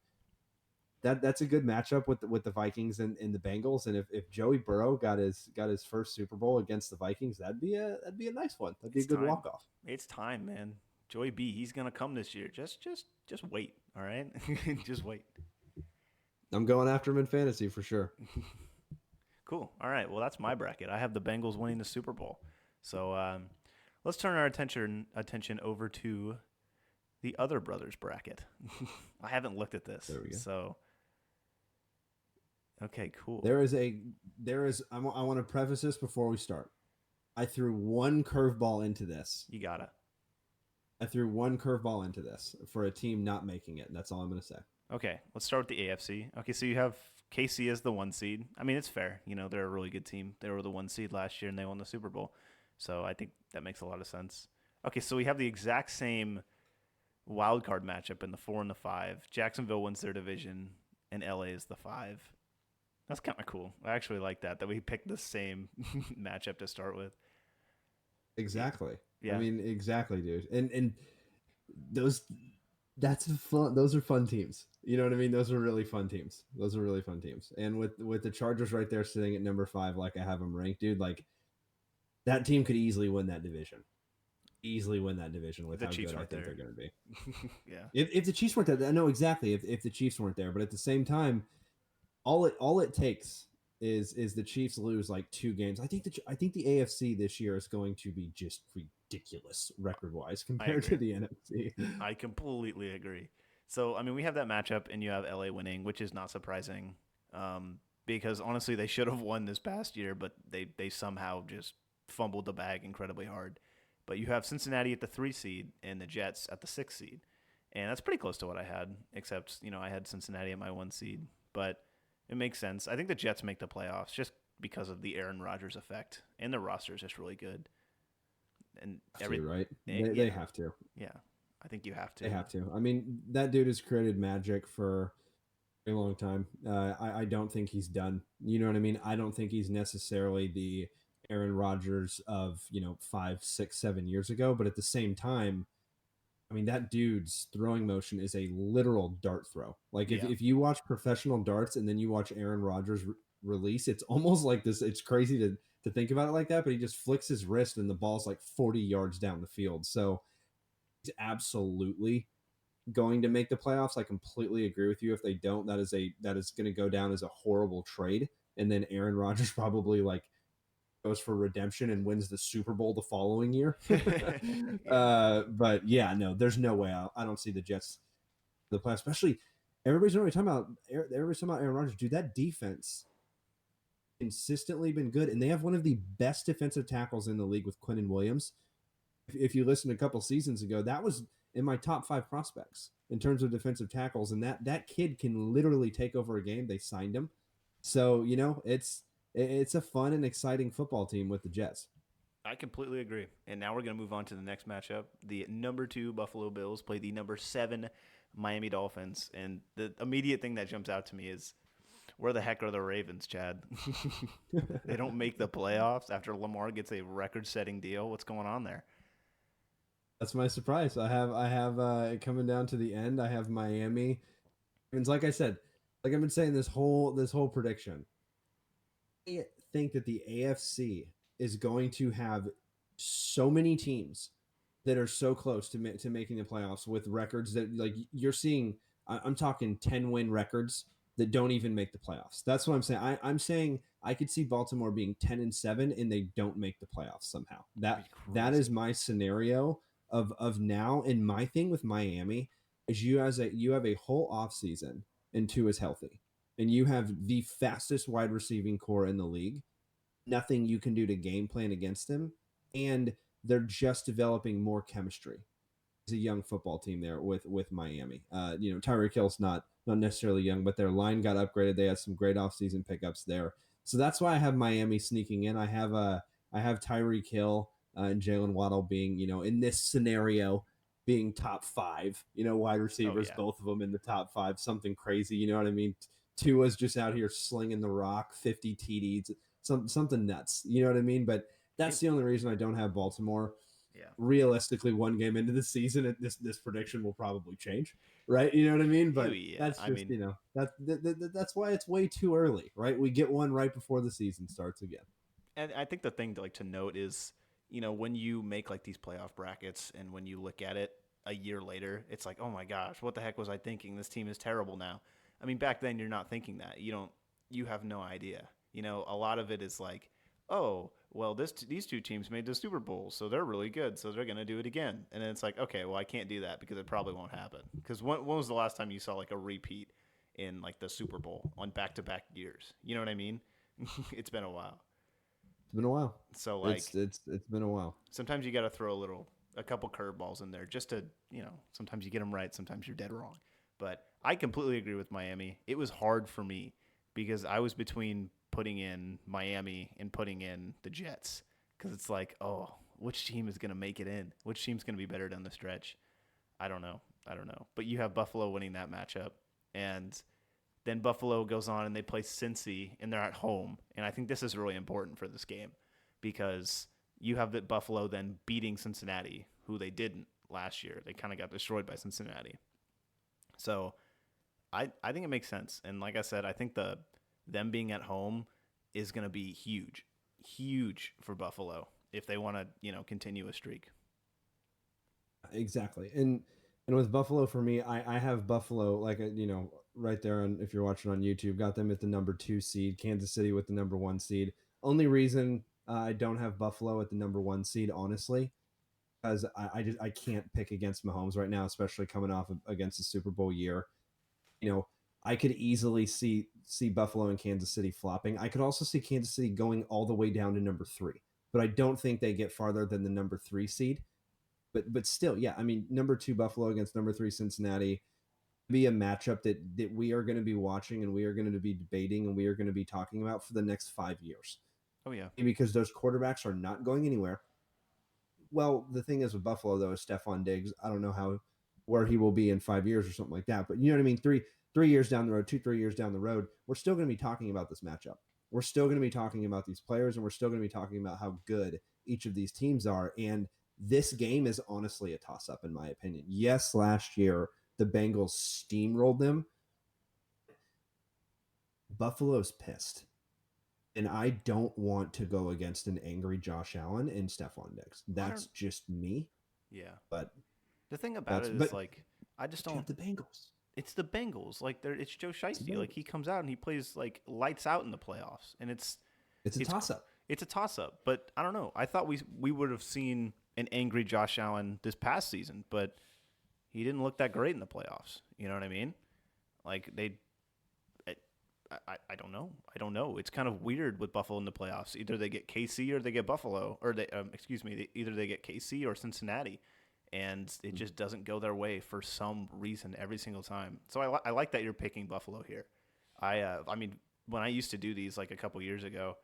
that's a good matchup with the Vikings and the Bengals. And if Joey Burrow got his first Super Bowl against the Vikings, that'd be a nice one. That'd be a it's good time. walk off. It's time, man. Joey B, he's gonna come this year. Just wait. All right, just wait. I'm going after him in fantasy for sure. Cool. All right. Well, that's my bracket. I have the Bengals winning the Super Bowl. So let's turn our attention over to the other brothers bracket. I haven't looked at this, There we go. so okay, cool. I want to preface this before we start. I threw one curveball into this. You gotta. I threw one curveball into this for a team not making it. That's all I'm going to say. Okay, let's start with the AFC. Okay, so you have KC as the one seed. I mean, it's fair. They're a really good team. They were the one seed last year and they won the Super Bowl. So I think that makes a lot of sense. Okay, so we have the exact same wild card matchup in the 4 and the 5. Jacksonville wins their division and LA is the 5. That's kind of cool. I actually like that we picked the same matchup to start with. Exactly. I Yeah, mean, exactly, dude. And those that's fun. Those are fun teams. You know what I mean? Those are really fun teams. Those are really fun teams. And with the Chargers right there sitting at number 5, like I have them ranked, dude, like that team could easily win that division. Easily win that division with the how Chiefs good I weren't think there. they're going to be. Yeah, If the Chiefs weren't there, I know exactly. If the Chiefs weren't there, but at the same time, all it takes is the Chiefs lose like 2 games. I think the AFC this year is going to be just ridiculous record wise I compared to agree. the NFC. I completely agree. So, I mean, we have that matchup, and you have LA winning, which is not surprising, because honestly, they should have won this past year, but they somehow just fumbled the bag incredibly hard. But you have Cincinnati at the 3 seed and the Jets at the 6 seed, and that's pretty close to what I had, except I had Cincinnati at my 1 seed, but it makes sense. I think the Jets make the playoffs just because of the Aaron Rodgers effect, and the roster is just really good, and Have to, right? They yeah, have to. yeah. I think you have They to. have to. I mean, that dude has created magic for A long time. I don't think he's done. You know what I mean? I don't think he's necessarily the Aaron Rodgers of 5, 6, 7 years ago. But at the same time, I mean, that dude's throwing motion is a literal dart throw. Like if, Yeah. if you watch professional darts and then you watch Aaron Rodgers release, it's almost like this. It's crazy to think about it like that, but he just flicks his wrist and the ball's like 40 yards down the field. So he's absolutely going to make the playoffs. I completely agree with you. If they don't, that is going to go down as a horrible trade. And then Aaron Rodgers probably like goes for redemption and wins the Super Bowl the following year. But yeah, no, there's no way. I don't see the Jets the play, especially everybody's already talking about. Everybody's talking about Aaron Rodgers. Dude, that defense consistently been good, and they have one of the best defensive tackles in the league with Quinnen Williams. If you listened a couple seasons ago, that was in my top 5 prospects in terms of defensive tackles, and that kid can literally take over a game. They signed him, so it's a fun and exciting football team with the Jets. I completely agree. And now we're going to move on to the next matchup. The number 2 Buffalo Bills play the number 7 Miami Dolphins. And the immediate thing that jumps out to me is, where the heck are the Ravens, Chad? They don't make the playoffs after Lamar gets a record-setting deal. What's going on there? That's my surprise. I have it coming down to the end. I have Miami. And like I said, like I've been saying this whole prediction. I think that the AFC is going to have so many teams that are so close to making the playoffs with records that like you're seeing. I'm talking 10-win records that don't even make the playoffs. That's what I'm saying. I'm saying I could see Baltimore being 10-7 and they don't make the playoffs somehow. That is my scenario of now. And my thing with Miami is you have a whole offseason and Tua is healthy and you have the fastest wide receiving core in the league. Nothing you can do to game plan against them, and they're just developing more chemistry. It's a young football team there with Miami. Tyreek Hill's not necessarily young, but their line got upgraded. They had some great offseason pickups there, so that's why I have Miami sneaking in. I have Tyreek Hill and Jalen Waddle being in this scenario being top 5, wide Oh, receivers, yeah. both of them in the top 5, something crazy. You know what I mean? Tua's just out here slinging the rock, 50 TDs, something nuts. You know what I mean? But that's the only reason I don't have Baltimore. Yeah. Realistically, one game into the season, this prediction will probably change, right? You know what I mean? Oh, But yeah. that's I just mean, that's why it's way too early, right? We get one right before the season starts again. and I think the thing to note is, when you make like these playoff brackets and when you look at it a year later, it's like, oh my gosh, what the heck was I thinking? This team is terrible now. I mean, back then you're not thinking that. You have no idea. A lot of it is like, oh, well, these two teams made the Super Bowl, so they're really good, so they're gonna do it again. And then it's like, okay, well, I can't do that because it probably won't happen. Because when was the last time you saw like a repeat in like the Super Bowl on back-to-back years? You know what I mean? It's been a while. It's been a while. So It's like it's it's been a while. sometimes you got to throw a couple curveballs in there just to, sometimes you get them right, sometimes you're dead wrong. But I completely agree with Miami. It was hard for me because I was between putting in Miami and putting in the Jets because it's like, oh, which team is going to make it in? Which team's going to be better down the stretch? I don't know. But you have Buffalo winning that matchup, and then Buffalo goes on and they play Cincy, and they're at home. And I think this is really important for this game because you have the Buffalo then beating Cincinnati, who they didn't last year. They kind of got destroyed by Cincinnati. So I think it makes sense. And like I said, I think them being at home is going to be huge for Buffalo if they want to continue a streak. Exactly. And with Buffalo for me, I have Buffalo like right there on if you're watching on YouTube, got them at the number 2 seed, Kansas City with the number 1 seed. Only reason I don't have Buffalo at the number 1 seed, honestly, because I can't pick against Mahomes right now, especially coming off against the Super Bowl year. You know, I could easily see Buffalo and Kansas City flopping. I could also see Kansas City going all the way down to number 3, but I don't think they get farther than the number 3 seed. But still, yeah, I mean, number 2 Buffalo against number 3 Cincinnati be a matchup that we are going to be watching and we are going to be debating and we are going to be talking about for the next 5 years. Oh yeah, Because those quarterbacks are not going anywhere. Well, the thing is with Buffalo though is Stephon Diggs. I don't know where he will be in 5 years or something like that. But you know what I mean? 3 years down the road, 3 years down the road, we're still going to be talking about this matchup. We're still going to be talking about these players, and we're still going to be talking about how good each of these teams are. And this game is honestly a toss-up, in my opinion. Yes, last year the Bengals steamrolled them. Buffalo's pissed. And I don't want to go against an angry Josh Allen and Stephon Diggs. That's just me. Yeah. But the thing about it is, like, I just you don't. have the Bengals. It's the Bengals. Like, it's Joe Shiesty. Like, he comes out and he plays, like, lights out in the playoffs. And it's a toss-up. It's a toss-up. But I don't know. I thought we would have seen an angry Josh Allen this past season, but he didn't look that great in the playoffs. You know what I mean? Like, I don't know. I don't know. It's kind of weird with Buffalo in the playoffs. Either they get KC or they get Buffalo, or either they get KC or Cincinnati, and it just doesn't go their way for some reason every single time. So I like that you're picking Buffalo here. I mean, when I used to do these like a couple years ago,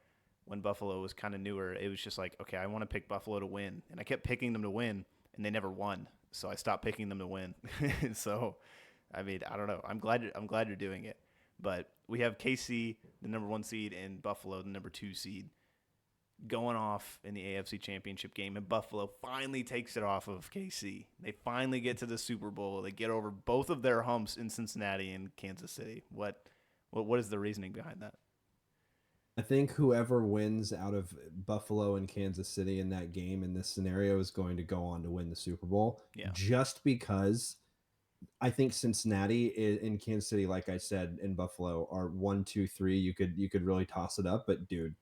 when Buffalo was kind of newer, it was just like, okay, I want to pick Buffalo to win, and I kept picking them to win, and they never won. So I stopped picking them to win. So, I mean, I don't know. I'm glad you're doing it. But we have KC, the number 1 seed, and Buffalo, the number 2 seed, going off in the AFC Championship game. And Buffalo finally takes it off of KC. They finally get to the Super Bowl. They get over both of their humps in Cincinnati and Kansas City. What is the reasoning behind that? I think whoever wins out of Buffalo and Kansas City in that game in this scenario is going to go on to win the Super Bowl. Yeah. Just because I think Cincinnati in Kansas City, like I said, in Buffalo are 1, 2, 3. You could really toss it up, but dude,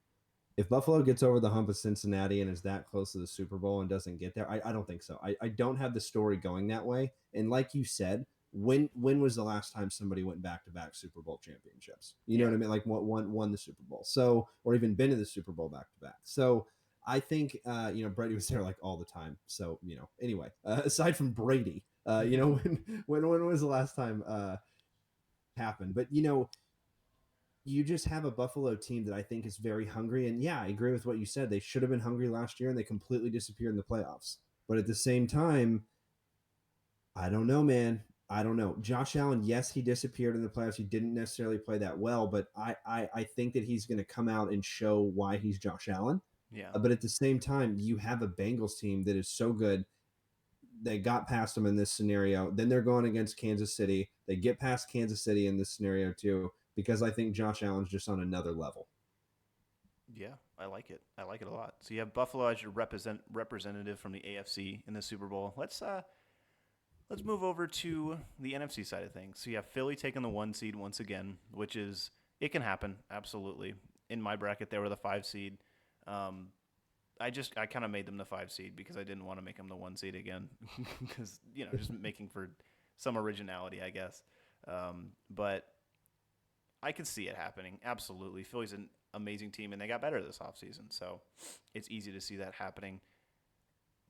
if Buffalo gets over the hump of Cincinnati and is that close to the Super Bowl and doesn't get there, I don't think so. I don't have the story going that way. And like you said, when was the last time somebody went back-to-back Super Bowl championships? You know what I mean? Like won the Super Bowl. So, or even been to the Super Bowl back-to-back. So I think, Brady was there like all the time. So, anyway, aside from Brady, when was the last time happened? But, you just have a Buffalo team that I think is very hungry. And yeah, I agree with what you said. They should have been hungry last year and they completely disappeared in the playoffs. But at the same time, I don't know, man. I don't know. Josh Allen, yes, he disappeared in the playoffs. He didn't necessarily play that well, but I think that he's going to come out and show why he's Josh Allen. Yeah. But at the same time, you have a Bengals team that is so good. They got past them in this scenario. Then they're going against Kansas City. They get past Kansas City in this scenario too, because I think Josh Allen's just on another level. Yeah, I like it. I like it a lot. So you have Buffalo as your representative from the AFC in the Super Bowl. Let's move over to the NFC side of things. So you have Philly taking the 1 seed once again, which is, it can happen, absolutely. In my bracket, they were the 5 seed. I kind of made them the 5 seed because I didn't want to make them the 1 seed again because, just making for some originality, I guess. But I can see it happening. Absolutely. Philly's an amazing team, and they got better this offseason. So it's easy to see that happening.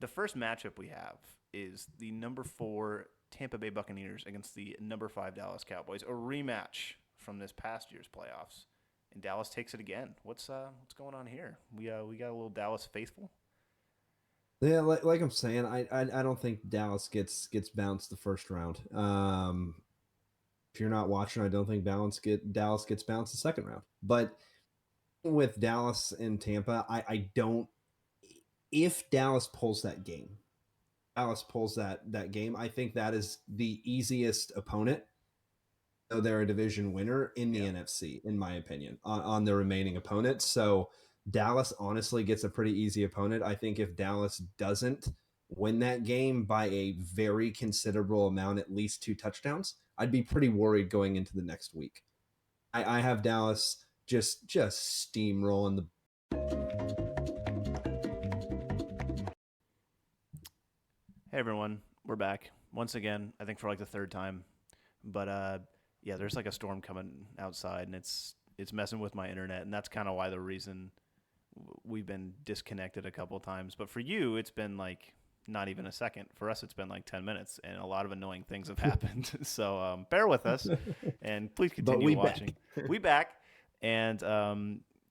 The first matchup we have is the number 4 Tampa Bay Buccaneers against the number 5 Dallas Cowboys, a rematch from this past year's playoffs. And Dallas takes it again. What's going on here? We got a little Dallas faithful. Yeah, like I'm saying, I don't think Dallas gets bounced the first round. If you're not watching, I don't think Dallas gets bounced the second round. But with Dallas and Tampa, I don't. If Dallas pulls that game, I think that is the easiest opponent. So they're a division winner in the NFC, in my opinion, on the remaining opponents. So Dallas honestly gets a pretty easy opponent. I think if Dallas doesn't win that game by a very considerable amount, at least 2 touchdowns, I'd be pretty worried going into the next week. I have Dallas just steamrolling the. Hey everyone, we're back once again. I think for like the 3rd time, but yeah, there's like a storm coming outside, and it's messing with my internet, and that's kind of why the reason we've been disconnected a couple times. But for you, it's been like not even a second. For us, it's been like 10 minutes, and a lot of annoying things have happened. So bear with us, and please continue watching. We back, and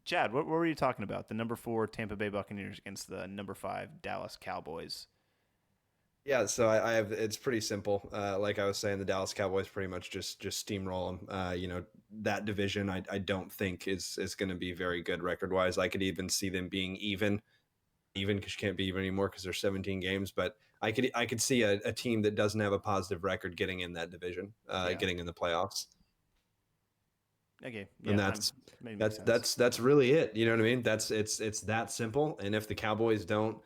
Chad, what were you talking about? The number 4 Tampa Bay Buccaneers against the number 5 Dallas Cowboys. Yeah, so I have it's pretty simple. Like I was saying, the Dallas Cowboys pretty much just steamroll them. That division I don't think is going to be very good record wise. I could even see them being even because you can't be even anymore because there's 17 games. But I could see a team that doesn't have a positive record getting in that division, Yeah. getting in the playoffs, Okay. and Yeah. Maybe makes sense. that's really it. You know what I mean? It's that simple. And if the Cowboys don't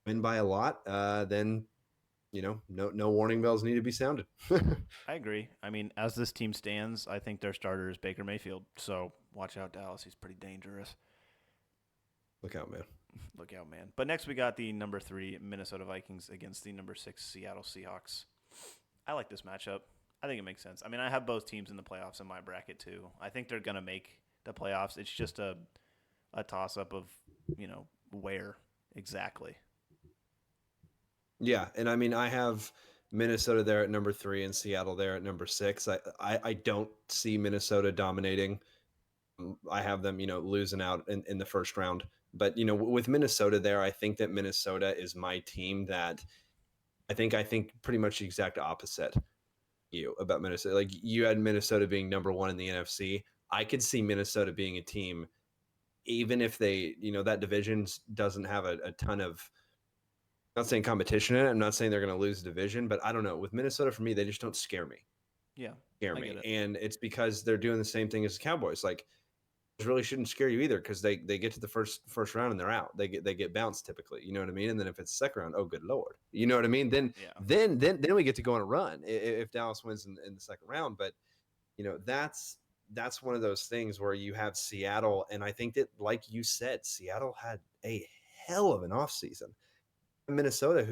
win by a lot, then no warning bells need to be sounded. I agree. I mean, as this team stands, I think their starter is Baker Mayfield. So watch out, Dallas. He's pretty dangerous. Look out, man. Look out, man. But next we got the number 3 Minnesota Vikings against the number 6 Seattle Seahawks. I like this matchup. I think it makes sense. I mean, I have both teams in the playoffs in my bracket too. I think they're going to make the playoffs. It's just a toss up of, where exactly. Yeah, and I mean, I have Minnesota there at number 3 and Seattle there at number 6. I don't see Minnesota dominating. I have them, losing out in the first round. But with Minnesota there, I think that Minnesota is my team that I think pretty much the exact opposite you about Minnesota. Like you had Minnesota being number 1 in the NFC. I could see Minnesota being a team, even if they, that division doesn't have a ton of, I'm not saying competition in it. I'm not saying they're going to lose the division, but I don't know. With Minnesota, for me, they just don't scare me. Yeah, Scare I me, get it. and it's because they're doing the same thing as the Cowboys. Like, it really shouldn't scare you either because they get to the first round and they're out. They get bounced typically. You know what I mean? And then if it's second round, oh good lord, you know what I mean? Then Yeah. then we get to go on a run if Dallas wins in the second round. But that's one of those things where you have Seattle, and I think that, like you said, Seattle had a hell of an offseason. Minnesota,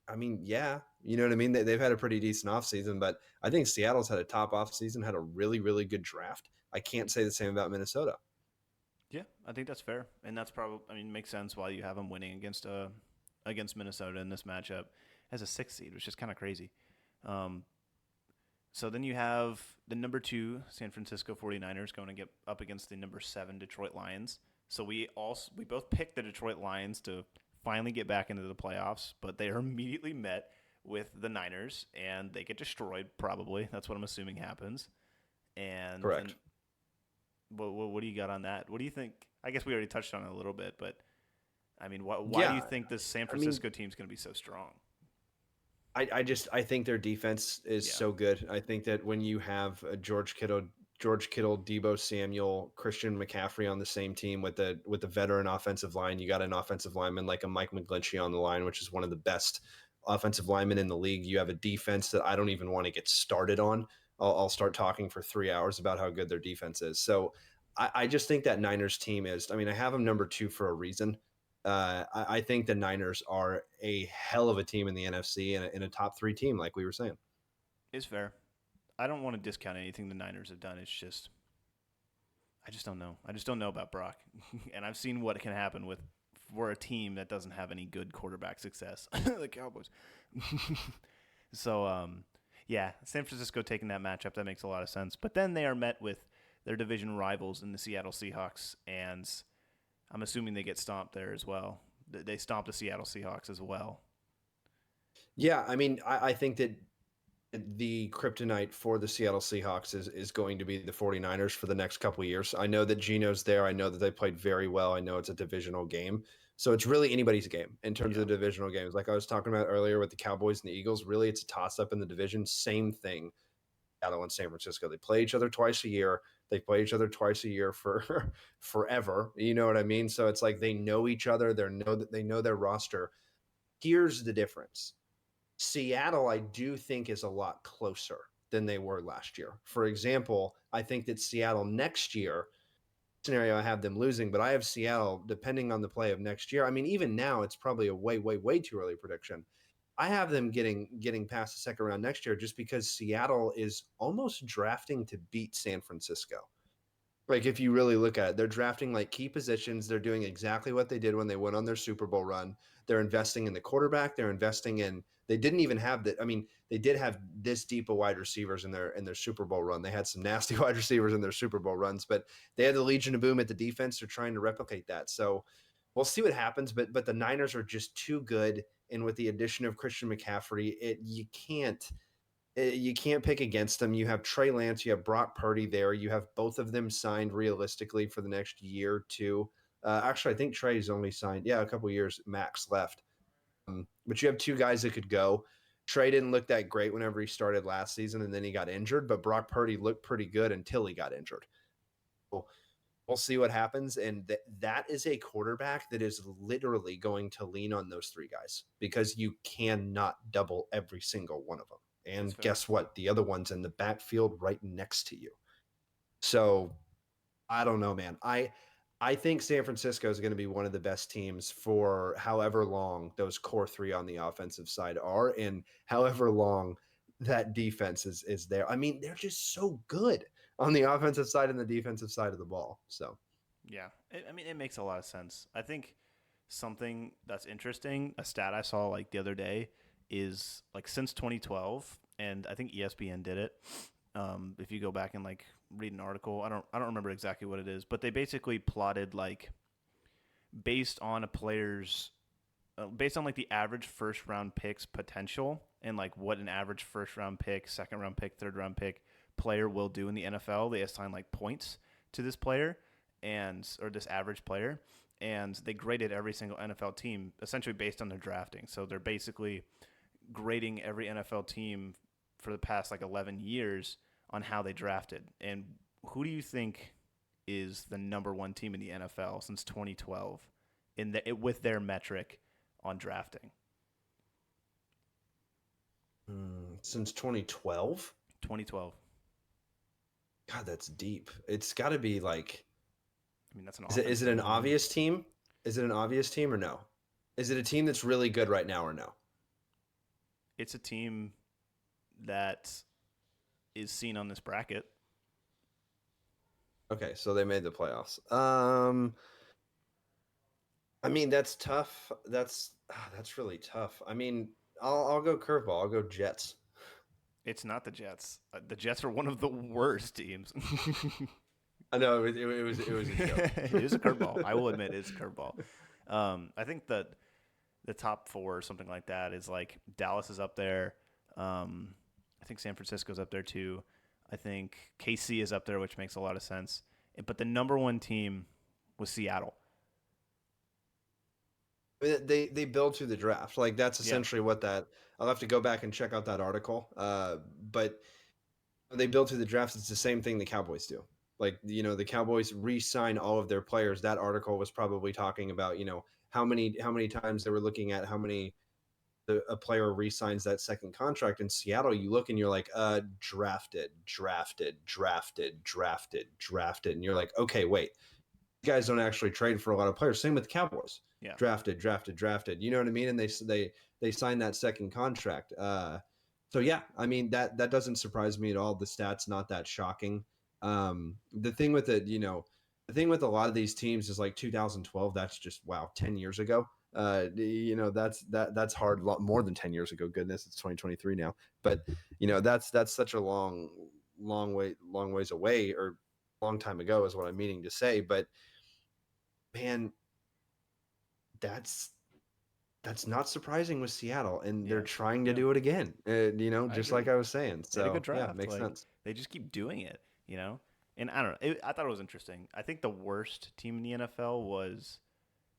I mean, yeah, you know what I mean? They've had a pretty decent offseason, but I think Seattle's had a top offseason, had a really, really good draft. I can't say the same about Minnesota. Yeah, I think that's fair, and that's probably. I mean, makes sense why you have them winning against Minnesota in this matchup as a 6th seed, which is kind of crazy. Um, so then you have the number 2 San Francisco 49ers going to get up against the number 7 Detroit Lions. So we both picked the Detroit Lions to finally get back into the playoffs, but they are immediately met with the Niners and they get destroyed. Probably that's what I'm assuming happens. And Correct. then what do you got on that? What do you think? I guess we already touched on it a little bit, but I mean, why do you think this San Francisco team's going to be so strong? I think their defense is so good. I think that when you have a George Kittle, Debo Samuel, Christian McCaffrey on the same team with the veteran offensive line, you got an offensive lineman like a Mike McGlinchey on the line, which is one of the best offensive linemen in the league. You have a defense that I don't even want to get started on. I'll start talking for 3 hours about how good their defense is. So I just think that Niners team is. I mean, I have them number 2 for a reason. I think the Niners are a hell of a team in the NFC and a top 3 team, like we were saying. It's fair. I don't want to discount anything the Niners have done. It's just, I just don't know. I just don't know about Brock, and I've seen what can happen for a team that doesn't have any good quarterback success, the Cowboys. So, yeah, San Francisco taking that matchup, that makes a lot of sense. But then they are met with their division rivals in the Seattle Seahawks, and I'm assuming they get stomped there as well. They stomp the Seattle Seahawks as well. Yeah, I mean, I think that the kryptonite for the Seattle Seahawks is going to be the 49ers for the next couple of years. I know that Geno's there. I know that they played very well. I know it's a divisional game. So it's really anybody's game in terms of the divisional games. Like I was talking about earlier with the Cowboys and the Eagles, really it's a toss-up in the division. Same thing. Seattle and San Francisco. They play each other twice a year. They play each other twice a year for forever. You know what I mean? So it's like they know each other. They know their roster. Here's the difference. Seattle, I do think, is a lot closer than they were last year. For example, I think that Seattle next year, scenario I have them losing, but I have Seattle, depending on the play of next year. I mean, even now, it's probably a way, way, way too early prediction. I have them getting past the second round next year just because Seattle is almost drafting to beat San Francisco. Like if you really look at it, they're drafting like key positions. They're doing exactly what they did when they went on their Super Bowl run. They're investing in the quarterback. They're investing in. They didn't even have the. I mean, they did have this deep of wide receivers in their Super Bowl run. They had some nasty wide receivers in their Super Bowl runs, but they had the Legion of Boom at the defense. They're trying to replicate that. So we'll see what happens. But the Niners are just too good and with the addition of Christian McCaffrey, you can't pick against them. You have Trey Lance, you have Brock Purdy there. You have both of them signed realistically for the next year or two. Actually, I think Trey's only signed, a couple years max left. But you have two guys that could go. Trey didn't look that great whenever he started last season, and then he got injured. But Brock Purdy looked pretty good until he got injured. We'll see what happens. And that is a quarterback that is literally going to lean on those three guys because you cannot double every single one of them. And guess what? The other one's in the backfield right next to you. So I don't know, man. I think San Francisco is going to be one of the best teams for however long those core three on the offensive side are and however long that defense is there. I mean, they're just so good on the offensive side and the defensive side of the ball. So, yeah, it makes a lot of sense. I think something that's interesting, a stat I saw like the other day, is like since 2012, and I think ESPN did it. If you go back and like read an article, I don't remember exactly what it is, but they basically plotted like based on a player's based on like the average first round picks potential and like what an average first round pick, second round pick, third round pick player will do in the NFL. They assign like points to this player or this average player, and they graded every single NFL team essentially based on their drafting. So they're basically grading every NFL team for the past like 11 years on how they drafted. And who do you think is the number one team in the NFL since 2012 with their metric on drafting? Since 2012? 2012. God, that's deep. It's got to be like, I mean, that's an is it an obvious team? Is it an obvious team or no? Is it a team that's really good right now or no? It's a team that is seen on this bracket. Okay, so they made the playoffs. I mean, that's tough. That's really tough. I mean, I'll go curveball. I'll go Jets. It's not the Jets. The Jets are one of the worst teams. I know it was a joke. It is a curveball. I will admit it's a curveball. I think that the top four or something like that is like Dallas is up there. I think San Francisco's up there too. I think KC is up there, which makes a lot of sense. But the number one team was Seattle. They build through the draft. Like that's essentially what that. I'll have to go back and check out that article. But they build through the drafts. It's the same thing the Cowboys do. Like the Cowboys re-sign all of their players. That article was probably talking about how many times they were looking at how many a player re-signs that second contract. In Seattle, you look and you're like, drafted, and you're like, okay, wait. Guys don't actually trade for a lot of players. Same with the Cowboys. Yeah. Drafted. You know what I mean? And they signed that second contract. So yeah, I mean that doesn't surprise me at all. The stats not that shocking. The thing with it, the thing with a lot of these teams is like 2012. That's just 10 years ago. That's hard. More than 10 years ago. Goodness, it's 2023 now. But that's such a long ways away, or long time ago is what I'm meaning to say. But man, that's not surprising with Seattle, and they're trying to do it again. Just like I was saying. So good draft. Yeah, makes sense. They just keep doing it, And I don't know. I thought it was interesting. I think the worst team in the NFL was,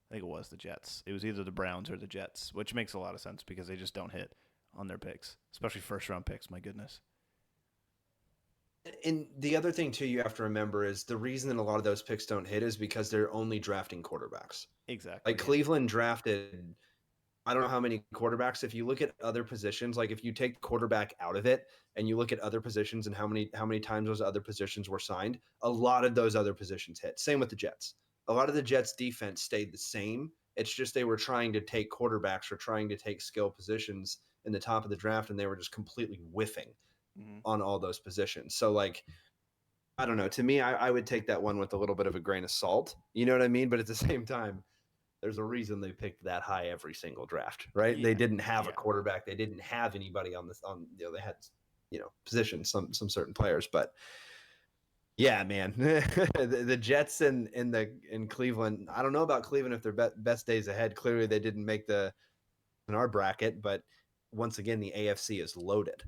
I think it was the Jets. It was either the Browns or the Jets, which makes a lot of sense because they just don't hit on their picks, especially first round picks. My goodness. And the other thing too you have to remember is the reason that a lot of those picks don't hit is because they're only drafting quarterbacks. Exactly. Like Cleveland drafted, I don't know how many quarterbacks. If you look at other positions, like if you take quarterback out of it and you look at other positions and how many times those other positions were signed, a lot of those other positions hit. Same with the Jets. A lot of the Jets defense stayed the same. It's just they were trying to take quarterbacks or trying to take skill positions in the top of the draft, and they were just completely whiffing on all those positions. So like, I don't know. To me, I would take that one with a little bit of a grain of salt. You know what I mean? But at the same time, there's a reason they picked that high every single draft, right? They didn't have a quarterback. They didn't have anybody on they had, positions, some certain players, but yeah, man, the Jets in Cleveland, I don't know about Cleveland if they're best days ahead. Clearly they didn't make the in our bracket, but once again, the AFC is loaded.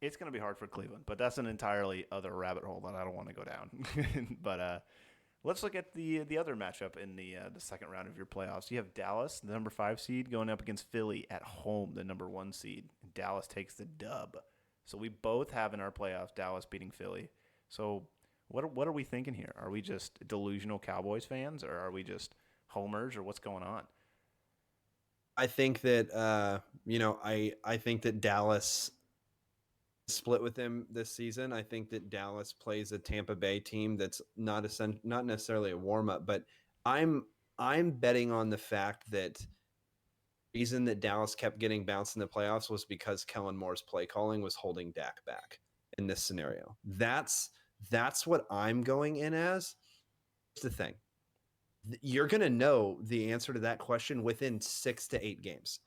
It's going to be hard for Cleveland, but that's an entirely other rabbit hole that I don't want to go down. But let's look at the other matchup in the second round of your playoffs. You have Dallas, the number 5 seed, going up against Philly at home, the number 1 seed. Dallas takes the dub. So we both have in our playoffs Dallas beating Philly. So what are we thinking here? Are we just delusional Cowboys fans, or are we just homers, or what's going on? I think that I think that Dallas split with them this season. I think that Dallas plays a Tampa Bay team that's not necessarily a warm up, but I'm betting on the fact that the reason that Dallas kept getting bounced in the playoffs was because Kellen Moore's play calling was holding Dak back in this scenario. That's what I'm going in as. Here's the thing. You're going to know the answer to that question within 6 to 8 games.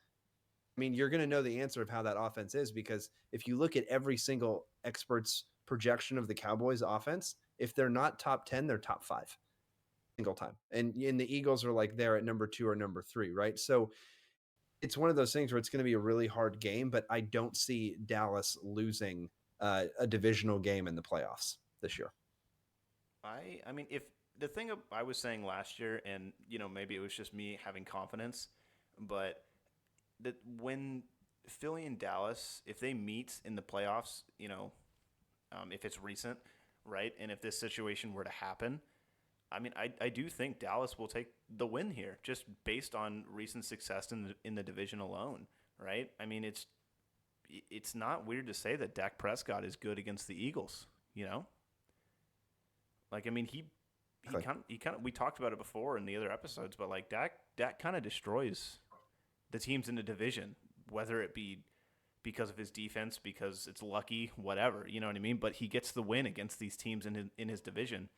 I mean, you're going to know the answer of how that offense is, because if you look at every single expert's projection of the Cowboys offense, if they're not top 10, they're top 5 single time. And the Eagles are like there at number 2 or number 3, right? So it's one of those things where it's going to be a really hard game, but I don't see Dallas losing a divisional game in the playoffs this year. I mean, if the thing I was saying last year, and maybe it was just me having confidence, but that when Philly and Dallas, if they meet in the playoffs, if it's recent, right, and if this situation were to happen, I mean, I do think Dallas will take the win here, just based on recent success in the division alone, right? I mean, it's not weird to say that Dak Prescott is good against the Eagles, Like, I mean, he kind of we talked about it before in the other episodes, but like Dak kind of destroys the teams in the division, whether it be because of his defense, because it's lucky, whatever, you know what I mean? But he gets the win against these teams in his division,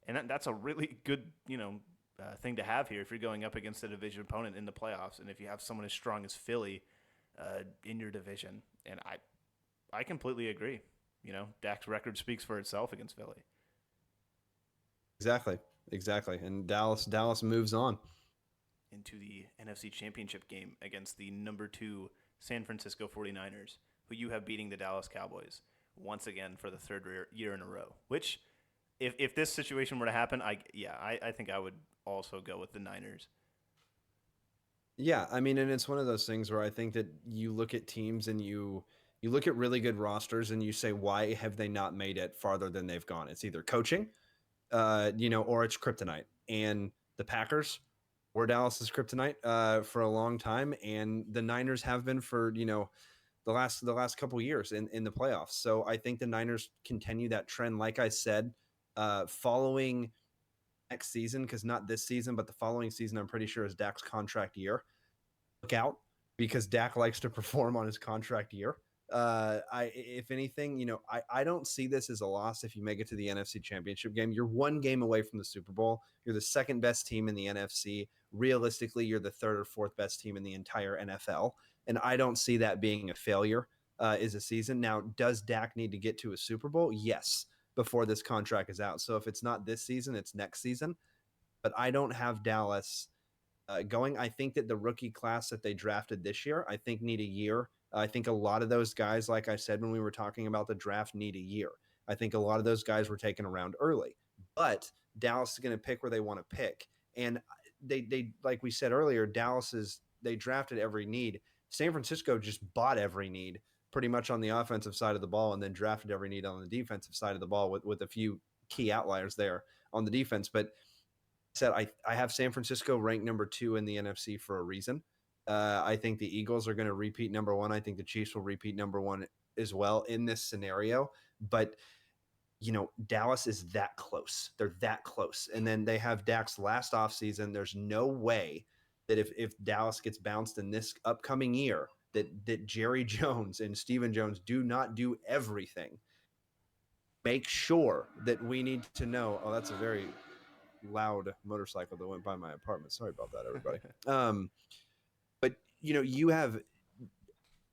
and that's a really good thing to have here if you're going up against a division opponent in the playoffs, and if you have someone as strong as Philly in your division. And I completely agree. Dak's record speaks for itself against Philly. Exactly. And Dallas moves on into the NFC Championship game against the number 2 San Francisco 49ers, who you have beating the Dallas Cowboys once again for the third year in a row. Which, if this situation were to happen, I think I would also go with the Niners. Yeah, I mean, and it's one of those things where I think that you look at teams and you look at really good rosters and you say, why have they not made it farther than they've gone? It's either coaching, or it's kryptonite. And the Packers were Dallas's kryptonite for a long time, and the Niners have been for the last couple of years in the playoffs. So I think the Niners continue that trend. Like I said, following next season, because not this season, but the following season, I'm pretty sure is Dak's contract year. Look out, because Dak likes to perform on his contract year. If anything, I don't see this as a loss if you make it to the NFC Championship game. You're one game away from the Super Bowl. You're the second best team in the NFC. Realistically, you're the third or fourth best team in the entire NFL. And I don't see that being a failure as a season. Now, does Dak need to get to a Super Bowl? Yes, before this contract is out. So if it's not this season, it's next season. But I don't have Dallas going. I think that the rookie class that they drafted this year, I think need a year. I think a lot of those guys, like I said when we were talking about the draft, need a year. I think a lot of those guys were taken around early, but Dallas is going to pick where they want to pick. And they like we said earlier, they drafted every need. San Francisco just bought every need pretty much on the offensive side of the ball, and then drafted every need on the defensive side of the ball with a few key outliers there on the defense. But said I have San Francisco ranked number 2 in the NFC for a reason. I think the Eagles are going to repeat number 1. I think the Chiefs will repeat number 1 as well in this scenario. But Dallas is that close. They're that close. And then they have Dak's last offseason. There's no way that if Dallas gets bounced in this upcoming year, that Jerry Jones and Stephen Jones do not do everything. Make sure that we need to know. Oh, that's a very loud motorcycle that went by my apartment. Sorry about that, everybody. But you have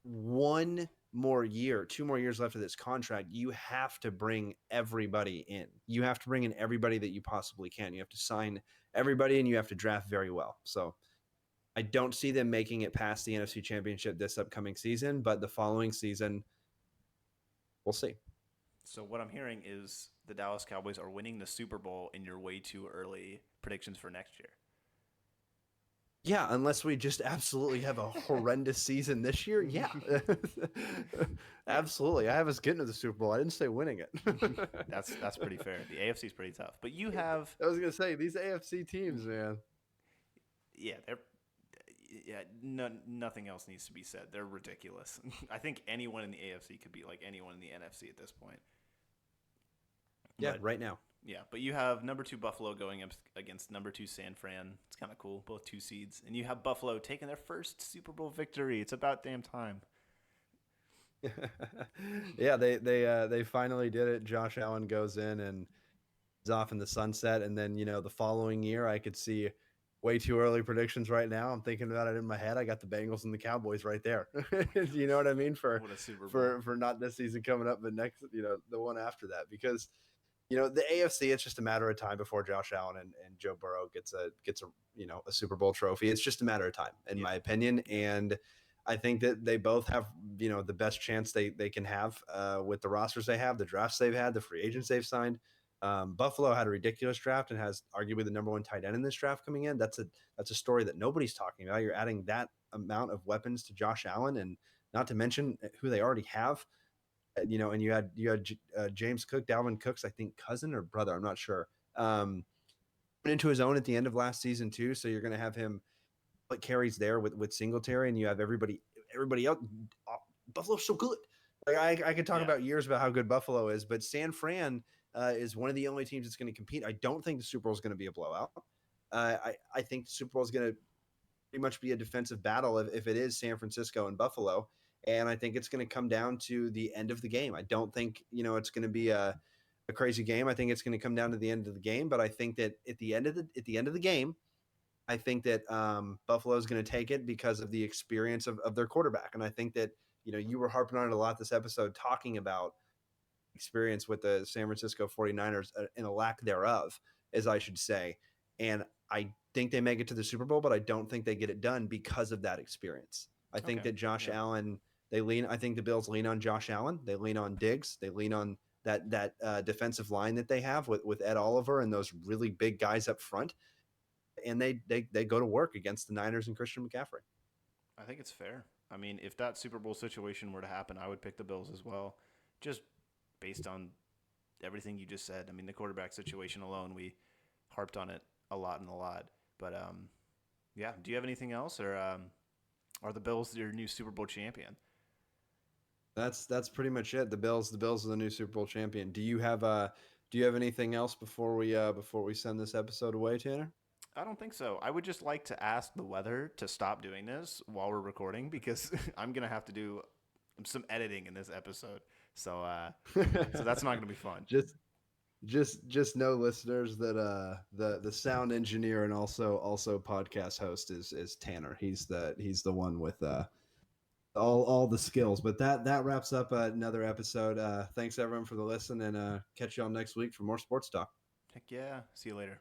2 more years left of this contract. You have to bring everybody in. You have to bring in everybody that you possibly can. You have to sign everybody, and you have to draft very well. So I don't see them making it past the NFC Championship this upcoming season, but the following season, we'll see. So what I'm hearing is the Dallas Cowboys are winning the Super Bowl in your way too early predictions for next year. Yeah, unless we just absolutely have a horrendous season this year. Yeah, absolutely. I have us getting to the Super Bowl. I didn't say winning it. That's pretty fair. The AFC is pretty tough, but you have I was gonna say these AFC teams, man. nothing else needs to be said. They're ridiculous. I think anyone in the AFC could be like anyone in the NFC at this point. Yeah, But- right now. Yeah, but you have number 2 Buffalo going up against number 2 San Fran. It's kind of cool, both 2 seeds. And you have Buffalo taking their first Super Bowl victory. It's about damn time. Yeah, they finally did it. Josh Allen goes in and is off in the sunset, and then the following year I could see way too early predictions right now. I'm thinking about it in my head. I got the Bengals and the Cowboys right there. You know what I mean? For What a Super Bowl. for not this season coming up, but next, the one after that, because the AFC, it's just a matter of time before Josh Allen and Joe Burrow gets a a Super Bowl trophy. It's just a matter of time, in my opinion. And I think that they both have the best chance they can have with the rosters they have, the drafts they've had, the free agents they've signed. Buffalo had a ridiculous draft and has arguably the number 1 tight end in this draft coming in. That's a story that nobody's talking about. You're adding that amount of weapons to Josh Allen, and not to mention who they already have. And you had James Cook, Dalvin Cook's, I think, cousin or brother, I'm not sure, went into his own at the end of last season too. So you're going to have him like carries there with Singletary, and you have everybody else. Buffalo's so good. Like I could talk about years about how good Buffalo is, but San Fran is one of the only teams that's going to compete. I don't think the Super Bowl is going to be a blowout. I think the Super Bowl is going to pretty much be a defensive battle if it is San Francisco and Buffalo. And I think it's going to come down to the end of the game. I don't think, it's going to be a crazy game. I think it's going to come down to the end of the game. But I think that at the end of the game, I think that Buffalo is going to take it because of the experience of their quarterback. And I think that, you were harping on it a lot this episode, talking about experience with the San Francisco 49ers and a lack thereof, as I should say. And I think they make it to the Super Bowl, but I don't think they get it done because of that experience. I think that Josh Allen, I think the Bills lean on Josh Allen. They lean on Diggs. They lean on that defensive line that they have with Ed Oliver and those really big guys up front. And they go to work against the Niners and Christian McCaffrey. I think it's fair. I mean, if that Super Bowl situation were to happen, I would pick the Bills as well, just based on everything you just said. I mean, the quarterback situation alone, we harped on it a lot. But, do you have anything else, or are the Bills your new Super Bowl champion? That's pretty much it. The Bills are the new Super Bowl champion. Do you have anything else before we send this episode away, Tanner? I don't think so. I would just like to ask the weather to stop doing this while we're recording, because I'm going to have to do some editing in this episode. So that's not going to be fun. Just know, listeners, that the sound engineer and also podcast host is Tanner. He's the one with all the skills. But that wraps up another episode. Thanks everyone for the listen, and catch y'all next week for more sports talk. Heck yeah. See you later.